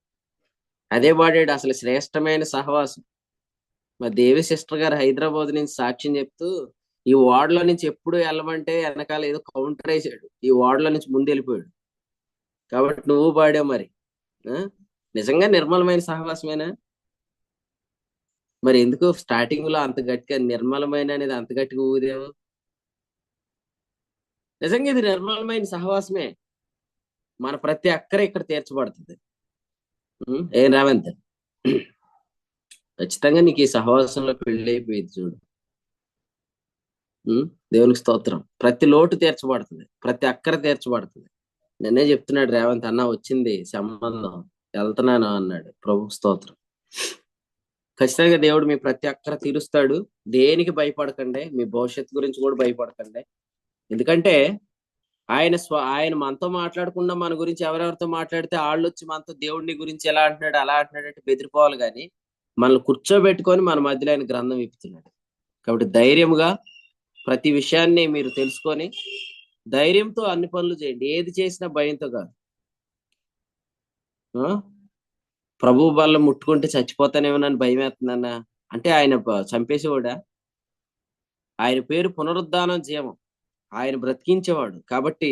అదే పాడాడు, అసలు శ్రేష్టమైన సహవాసం. మా దేవి సిస్టర్ గారు హైదరాబాద్ నుంచి సాక్ష్యం చెప్తూ, ఈ వార్డులో నుంచి ఎప్పుడు వెళ్ళమంటే వెనకాల ఏదో కౌంటర్ వేసాడు, ఈ వార్డులో నుంచి ముందు వెళ్ళిపోయాడు. కాబట్టి నువ్వు పాడావు మరి. నిజంగా నిర్మలమైన సహవాసమేనా? మరి ఎందుకు స్టార్టింగ్ లో అంత గట్టిగా నిర్మలమైన అనేది అంత గట్టిగా ఊదేవు? నిజంగా ఇది నిర్మలమైన సహవాసమే. మన ప్రతి అక్కర ఇక్కడ తీర్చబడుతుంది. ఏం రావంత ఖచ్చితంగా నీకు ఈ సహవాసంలో పెళ్లి అయిపోయింది చూడు. దేవునికి స్తోత్రం. ప్రతి లోటు తీర్చబడుతుంది, ప్రతి అక్కర తీర్చబడుతుంది. నేనే చెప్తున్నాడు రేవంత్ అన్న, వచ్చింది సంబంధం, వెళ్తున్నాను అన్నాడు. ప్రభు స్తోత్రం. ఖచ్చితంగా దేవుడు మీ ప్రతి అక్కర తీరుస్తాడు. దేనికి భయపడకండి, మీ భవిష్యత్తు గురించి కూడా భయపడకండి. ఎందుకంటే ఆయన మనతో మాట్లాడకుండా మన గురించి ఎవరెవరితో మాట్లాడితే వాళ్ళు వచ్చి మనతో దేవుడిని గురించి ఎలా అంటున్నాడు అలా అంటున్నాడు అంటే బెదిరిపోవాలి. కానీ మనల్ని కూర్చోబెట్టుకొని మన మధ్యలో ఆయన గ్రంథం విప్పుతున్నాడు. కాబట్టి ధైర్యంగా ప్రతి విషయాన్ని మీరు తెలుసుకొని ధైర్యంతో అన్ని పనులు చేయండి. ఏది చేసినా భయంతో కాదు. ప్రభు వల్ల ముట్టుకుంటే చచ్చిపోతానేమోనని భయం వేస్తుందన్న అంటే ఆయన చంపేసేవాడా? ఆయన పేరు పునరుద్ధానం, జీవం. ఆయన బ్రతికించేవాడు. కాబట్టి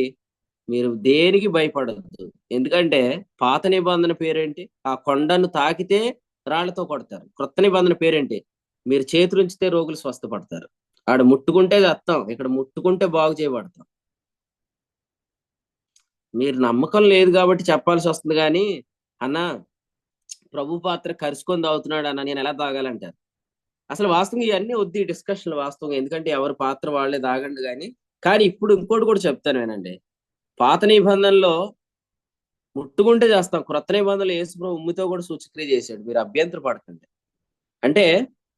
మీరు దేనికి భయపడద్దు. ఎందుకంటే పాత నిబంధన పేరేంటి? ఆ కొండను తాకితే రాళ్లతో కొడతారు. క్రొత్త నిబంధన పేరేంటి? మీరు చేతులు ఉంచితే రోగులు స్వస్థపడతారు. ఆడ ముట్టుకుంటే చస్తాం, ఇక్కడ ముట్టుకుంటే బాగు చేయబడతాం. మీరు నమ్మకం లేదు కాబట్టి చెప్పాల్సి వస్తుంది కానీ అన్న ప్రభు పాత్ర కరుచుకొని తాగుతున్నాడు అన్న నేను ఎలా తాగాలంటారు. అసలు వాస్తవంగా ఇవన్నీ వద్దు ఈ డిస్కషన్ వాస్తవంగా, ఎందుకంటే ఎవరి పాత్ర వాళ్ళే తాగండి కానీ ఇప్పుడు ఇంకోటి కూడా చెప్తాను వినండి. పాత నిబంధనలో ముట్టుకుంటే చేస్తాం, క్రొత్త నిబంధనలు యేసు ప్రభు ఉమ్మితో కూడా సూచక్రియ చేశాడు, మీరు అభ్యంతర పడకండి. అంటే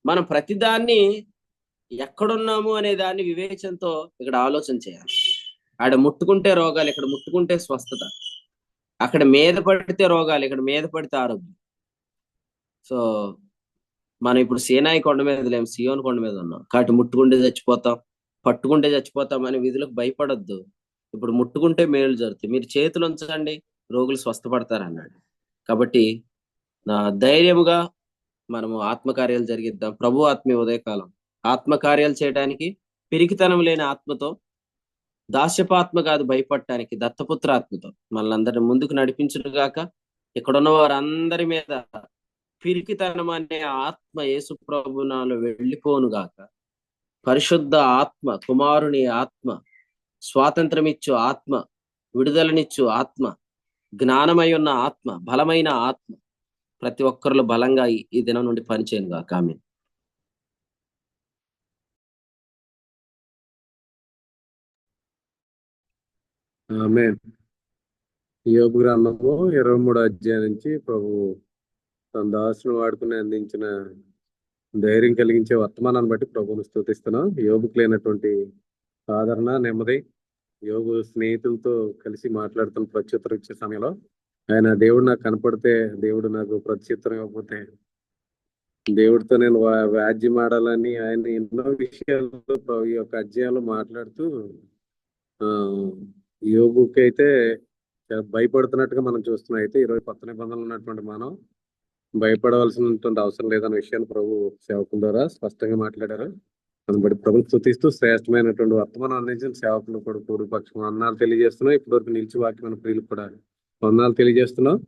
మనం ప్రతిదాన్ని ఎక్కడున్నాము అనే దాన్ని వివేచనతో ఇక్కడ ఆలోచన చేయాలి. ఆడ ముట్టుకుంటే రోగాలు, ఇక్కడ ముట్టుకుంటే స్వస్థత, అక్కడ మీద పడితే రోగాలు, ఇక్కడ మీద పడితే ఆరోగ్యం. సో మనం ఇప్పుడు సీనాయి కొండ మీద లేము, సియోన్ కొండ మీద ఉన్నాం కాబట్టి ముట్టుకుంటే చచ్చిపోతాం, పట్టుకుంటే చచ్చిపోతాం అనే విధులకు భయపడొద్దు. ఇప్పుడు ముట్టుకుంటే మేలు జరుగుతుంది, మీరు చేతులు ఉంచండి రోగులు స్వస్థపడతారు అన్నాడు. కాబట్టి ధైర్యముగా మనము ఆత్మకార్యాలు జరిగిద్దాం. ప్రభు ఆత్మీయ ఉదయకాలం ఆత్మకార్యాలు చేయడానికి పిరికితనం లేని ఆత్మతో, దాస్యపాత్మ కాదు భయపడటానికి దత్తపుత్ర ఆత్మతో మనల్ని అందరిని ముందుకు నడిపించును గాక. ఇక్కడున్న వారందరి మీద పిరికితనం అనే ఆత్మ యేసు ప్రభు నాలో వెళ్ళిపోను గాక. పరిశుద్ధ ఆత్మ, కుమారుని ఆత్మ, స్వాతంత్రం ఇచ్చు ఆత్మ, విడుదలనిచ్చు ఆత్మ, జ్ఞానమై ఉన్న ఆత్మ, బలమైన ఆత్మ ప్రతి ఒక్కరిలో బలంగా ఈ దినం నుండి పనిచేయను గాక. ఆమేన్. ఆమేన్. యోబు గ్రంథము 23 అధ్యాయం నుంచి ప్రభు తన దాసును వాడుకుని అందించిన ధైర్యం కలిగించే వర్తమానాన్ని బట్టి ప్రభువును స్తుతిస్తున్నాం. యోబుకు లేనటువంటి ఆదరణ, నెమ్మది, యోబు స్నేహితులతో కలిసి మాట్లాడుతున్న ప్రత్యుత్తరం ఇచ్చే సమయంలో ఆయన దేవుడు నాకు కనపడితే, దేవుడు నాకు ప్రత్యుత్తరం ఇవ్వకపోతే దేవుడితో నేను వ్యాజ్యం ఆడాలని ఆయన ఎన్నో విషయాల్లో ఈ యొక్క అధ్యాయంలో మాట్లాడుతూ యోబుకి అయితే భయపడుతున్నట్టుగా మనం చూస్తున్నాం. అయితే ఈరోజు కొత్త నిబంధనలు ఉన్నటువంటి మనం భయపడవలసినటువంటి అవసరం లేదన్న విషయాన్ని ప్రభు సేవకుల ద్వారా స్పష్టంగా మాట్లాడారు. దాన్ని బట్టి ప్రభుత్వం స్తుతిస్తూ శ్రేష్టమైనటువంటి వర్తమానం అందించిన సేవకులు కూడా పూర్వపక్షం వందనాలు తెలియజేస్తున్నాం. ఇప్పటివరకు నిలిచి వాక్యమైన ప్రియులు కూడా వందనాలు తెలియజేస్తున్నాం.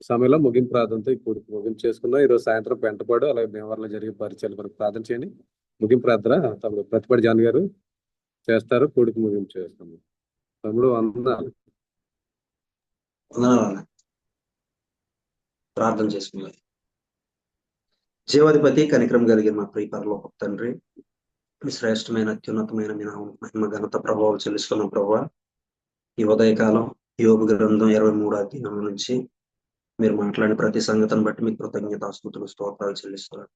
సమయంలో ముగింపు ప్రార్థనతో ఇప్పుడు ముగింపు చేసుకున్నాం. ఈరోజు సాయంత్రం పెంటపాడు అలాగే భీమవరంలో జరిగే పరిచయాలు మనకు ప్రార్థన చేయండి. ముగింపు ప్రార్థన తమ్ముడు ప్రతిపాడు జాన్ గారు చేస్తారు. కూడికి ముగింపు చేస్తాము. తమ్ముడు వందనాలు. ప్రార్థన చేసుకున్నారు. జీవాధిపతి కనికరం కలిగిన మా ప్రియ పరలోక తండ్రి, మీ శ్రేష్టమైన అత్యున్నతమైన మీ మహిమ ఘనత ప్రభావం చెల్లిస్తున్న ప్రభావ, ఈ ఉదయకాలం యోబు గ్రంథం 23 అధ్యాయం నుంచి మీరు మాట్లాడిన ప్రతి సంగతిని బట్టి మీకు కృతజ్ఞతాస్తుతులు స్తోత్రాలు చెల్లిస్తున్నారు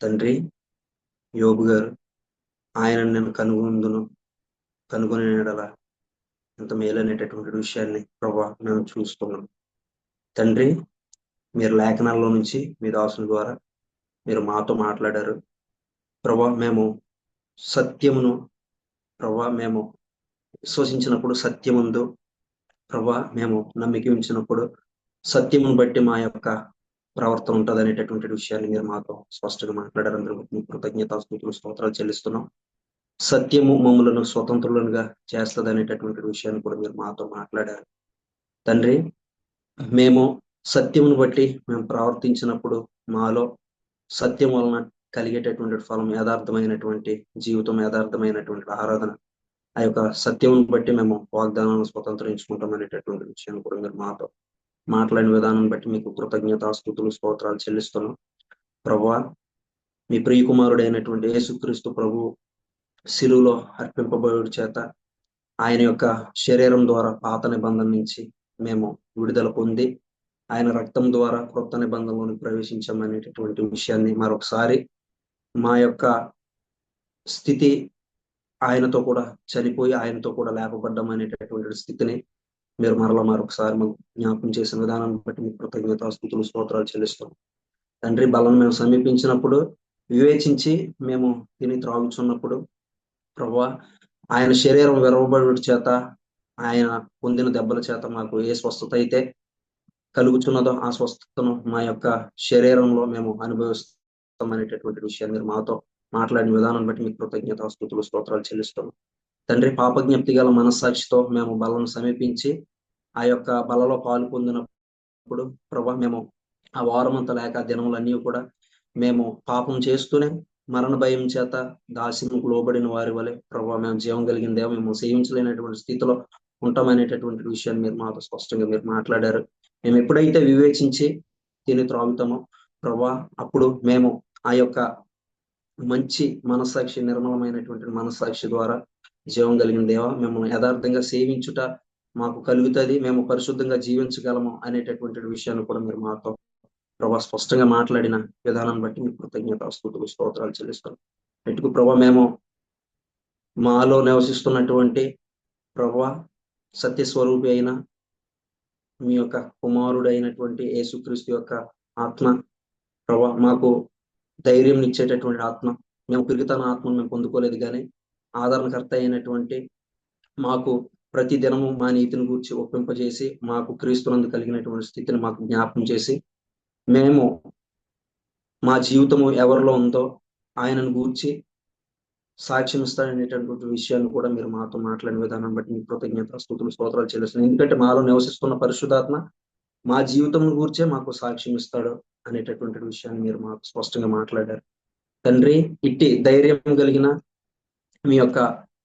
తండ్రి. యోబు గారు ఆయన నేను కనుగొని ఎడల ఎంత మేలనేటటువంటి విషయాన్ని ప్రభా మేము చూస్తున్నాం తండ్రి. మీరు లేఖనాల్లో నుంచి మీ దాసుల ద్వారా మీరు మాతో మాట్లాడారు ప్రభా. మేము సత్యమును ప్రభా మేము విశ్వసించినప్పుడు సత్యముందు ప్రభా, మేము నమ్మిక ఉంచినప్పుడు సత్యమును బట్టి మా యొక్క ప్రవర్తన ఉంటుంది అనేటటువంటి విషయాన్ని మీరు మాతో స్పష్టంగా మాట్లాడారు. అందరూ కృతజ్ఞతాస్తుతులు స్తోత్రాలు చెల్లిస్తున్నాం. సత్యము మమ్మలను స్వతంత్రులుగా చేస్తుంది అనేటటువంటి విషయాన్ని కూడా మీరు మాతో మాట్లాడారు తండ్రి. మేము సత్యమును బట్టి మేము ప్రవర్తించినప్పుడు మాలో సత్యం వలన కలిగేటటువంటి ఫలం యథార్థమైనటువంటి జీవితం, యథార్థమైనటువంటి ఆరాధన, ఆ యొక్క సత్యమును బట్టి మేము వాగ్దానాలను స్వతంత్రించుకుంటాం అనేటటువంటి విషయాన్ని కూడా మీరు మాతో మాట్లాడిన విధానం బట్టి మీకు కృతజ్ఞతాస్తుతులు స్తోత్రాలు చెల్లిస్తున్నాం ప్రభువా. మీ ప్రియ కుమారుడైనటువంటి యేసుక్రీస్తు ప్రభు శిలువలో అర్పింపబడి చేత ఆయన యొక్క శరీరం ద్వారా పాత నిబంధన నుంచి మేము విడుదల పొంది ఆయన రక్తం ద్వారా క్రొత్త నిబంధనలోకి ప్రవేశించామనేటటువంటి విషయాన్ని మరొకసారి మా యొక్క స్థితి ఆయనతో కూడా చనిపోయి ఆయనతో కూడా లేపబడ్డం అనేటటువంటి స్థితిని మీరు మరొకసారి మాకు జ్ఞాపకం చేసిన విధానాన్ని బట్టి మీకు కృతజ్ఞతాస్తుతులు స్తోత్రాలు చెల్లిస్తాం తండ్రి. బలం మేము సమీపించినప్పుడు వివేచించి మేము తిని త్రాగుచున్నప్పుడు ప్రభువా, ఆయన శరీరం విరవబడి చేత ఆయన పొందిన దెబ్బల చేత మాకు ఏ స్వస్థత అయితే కలుగుచున్నదో ఆ స్వస్థతను మా యొక్క శరీరంలో మేము అనుభవిస్తాం అనేటటువంటి విషయాన్ని మీరు మాతో మాట్లాడిన విధానం బట్టి మీకు కృతజ్ఞతాస్తుతులు స్తోత్రాలు చెల్లిస్తాం తండ్రి. పాపజ్ఞప్తి గల మనస్సాక్షితో మేము బలను సమీపించి ఆ యొక్క బలలో పాలు పొందినప్పుడు ప్రభా, మేము ఆ వారం అంతా లేక దినములన్నీ కూడా మేము పాపం చేస్తూనే మరణ భయం చేత దాస్యముకు లోబడిన వారి వలె ప్రభా మేము జీవం కలిగిన దేవ మేము సేవించలేనటువంటి స్థితిలో ఉంటామనేటటువంటి విషయాన్ని మీరు మాతో స్పష్టంగా మీరు మాట్లాడారు. మేము ఎప్పుడైతే వివేచించి తిని త్రాగుతామో ప్రభా, అప్పుడు మేము ఆ యొక్క మంచి మనస్సాక్షి, నిర్మలమైనటువంటి మనస్సాక్షి ద్వారా జీవం కలిగిన దేవ మిమ్మల్ని యథార్థంగా సేవించుట మాకు కలుగుతుంది, మేము పరిశుద్ధంగా జీవించగలము అనేటటువంటి విషయాన్ని కూడా మీరు మాతో ప్రభా స్పష్టంగా మాట్లాడిన విధానాన్ని బట్టి మీకు కృతజ్ఞత స్తుతులు స్తోత్రాలు చెల్లిస్తాం. ఎటుకు ప్రభా మేము మాలో నివసిస్తున్నటువంటి ప్రభా సత్యస్వరూపి అయిన మీ యొక్క కుమారుడు అయినటువంటి యేసుక్రీస్తు యొక్క ఆత్మ ప్రభా మాకు ధైర్యం ఇచ్చేటటువంటి ఆత్మ, మేము పిరుగుతున్న ఆత్మను మేము పొందుకోలేదు కానీ ఆదరణకర్త అయినటువంటి మాకు ప్రతి దినము మా నీతిని గూర్చి ఒప్పింపజేసి మాకు క్రీస్తునందు కలిగినటువంటి స్థితిని మాకు జ్ఞాపకం చేసి మేము మా జీవితము ఎవరిలో ఉందో ఆయనను గూర్చి సాక్ష్యం ఇస్తాడనేటటువంటి విషయాన్ని కూడా మీరు మాతో మాట్లాడిన విధానం బట్టి మీకు కృతజ్ఞత స్తుతులు స్తోత్రాలు చెల్లిస్తున్నాను. ఎందుకంటే మాలో నివసిస్తున్న పరిశుద్ధాత్మ మా జీవితం గురించే మాకు సాక్ష్యం ఇస్తాడు అనేటటువంటి విషయాన్ని మీరు మాకు స్పష్టంగా మాట్లాడారు. తండ్రి, ఇట్టి ధైర్యం కలిగిన మీ యొక్క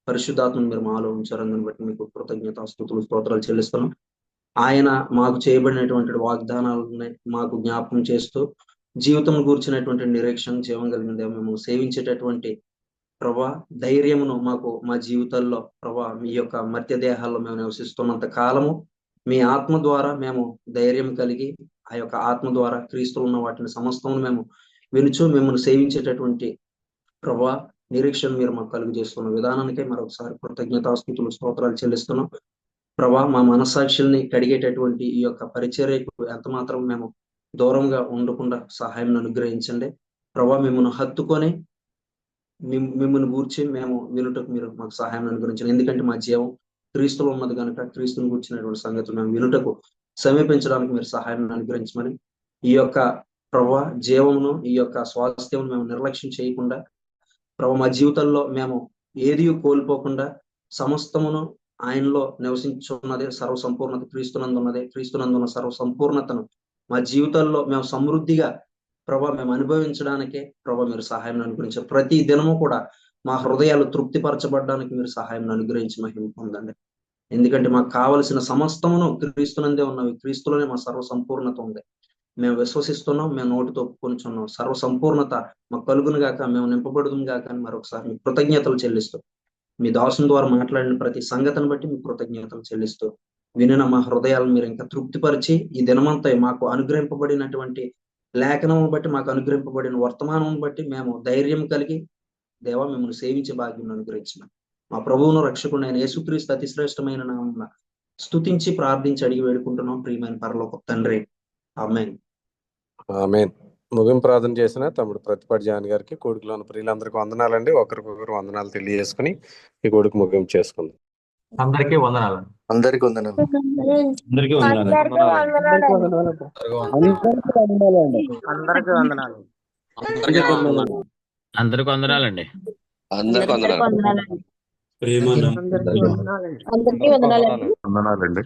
పరిశుద్ధాత్మను మీరు మాలో ఉంచారు. అందుని బట్టి మీకు కృతజ్ఞత స్తుతులు స్తోత్రాలు చెల్లిస్తున్నాం. ఆయన మాకు చేయబడినటువంటి వాగ్దానాలని మాకు జ్ఞాపకం చేస్తూ జీవితం కూర్చున్నటువంటి నిరీక్షణ, జీవం కలిగిన మేము సేవించేటటువంటి ప్రభా ధైర్యమును మాకు మా జీవితాల్లో ప్రభా మీ యొక్క మర్త్య దేహాల్లో మేము నివసిస్తున్నంత కాలము మీ ఆత్మ ద్వారా మేము ధైర్యం కలిగి ఆ యొక్క ఆత్మ ద్వారా క్రీస్తులు ఉన్న వాటిని సమస్తమును మేము వినుచు మిమ్మల్ని సేవించేటటువంటి ప్రభా నిరీక్షణ మీరు మాకు కలుగు చేస్తున్న విధానానికే మరొకసారి కృతజ్ఞతాస్తుతులు స్తోత్రాలు చెల్లిస్తున్నాం. ప్రభా మా మనస్సాక్షుల్ని కడిగేటటువంటి ఈ యొక్క పరిచర్యకు ఎంత మాత్రం మేము దూరంగా ఉండకుండా సహాయం అనుగ్రహించండి. ప్రభా మిమ్మల్ని హత్తుకొని మిమ్మల్ని గూర్చి మేము వినుటకు మీరు మాకు సహాయం అనుగ్రహించండి. ఎందుకంటే మా జీవం క్రీస్తులో ఉన్నది కనుక క్రీస్తుని గూర్చినటువంటి సంగతులు మేము వినుటకు సమీపించడానికి మీరు సహాయం అనుగ్రహించమని, ఈ యొక్క ప్రభా జీవమును ఈ యొక్క స్వాస్థ్యం మేము నిర్లక్ష్యం చేయకుండా ప్రభా మా జీవితాల్లో మేము ఏది కోల్పోకుండా సమస్తమును ఆయనలో నివసించున్నదే సర్వసంపూర్ణత క్రీస్తునందున్నదే, క్రీస్తునందున్న సర్వసంపూర్ణతను మా జీవితాల్లో మేము సమృద్ధిగా ప్రభా మేము అనుభవించడానికే ప్రభా మీరు సహాయం అనుగ్రహించారు. ప్రతి దినము కూడా మా హృదయాలు తృప్తిపరచబడడానికి మీరు సహాయం అనుగ్రహించి మహిమ పొందండి. ఎందుకంటే మాకు కావలసిన సమస్తమును క్రీస్తునందే ఉన్నవి, క్రీస్తులోనే మా సర్వసంపూర్ణత ఉంది. మేము విశ్వసిస్తున్నాం, మేము నోటితో ఒప్పుకొనిచున్నాం. సర్వసంపూర్ణత మాకు కలుగును గాక, మేము నింపబడుదుము గాక అని మరొకసారి మీ కృతజ్ఞతలు చెల్లిస్తూ, మీ దాసుని ద్వారా మాట్లాడిన ప్రతి సంగతిని బట్టి మీ కృతజ్ఞతలు చెల్లిస్తూ వినిన మా హృదయాలను మీరు ఇంకా తృప్తిపరిచి ఈ దినమంతా మాకు అనుగ్రహింపబడినటువంటి లేఖనం బట్టి, మాకు అనుగ్రహింపబడిన వర్తమానం బట్టి మేము ధైర్యం కలిగి దేవా మిమ్మల్ని సేవించే భాగ్యం అనుగ్రహించిన మా ప్రభువును రక్షకుడైన యేసుక్రీస్తు అతి శ్రేష్టమైన నామమున స్తుతించి ప్రార్థించి అడిగి వేడుకుంటున్నాం ప్రియమైన పరలోక తండ్రి. ఆమేన్. ఆమేన్. ముగింపు ప్రార్థన చేసిన తమ్ముడు ప్రతిపాటి జాన్ గారికి, కొడుకులోని ప్రియులందరికీ వందనాలండి. ఒకరికొకరు వందనాలు తెలియజేసుకుని ఈ కొడుకు ముగింపు చేసుకుందాం. అందరికీ వందనాలు. అందరికీ వందనాలు. అందరికీ వందనాలు. అందరికీ వందనాలండి. అందరికి వందనాలు. అందరికీ వందనాలండి. వందనాలండి.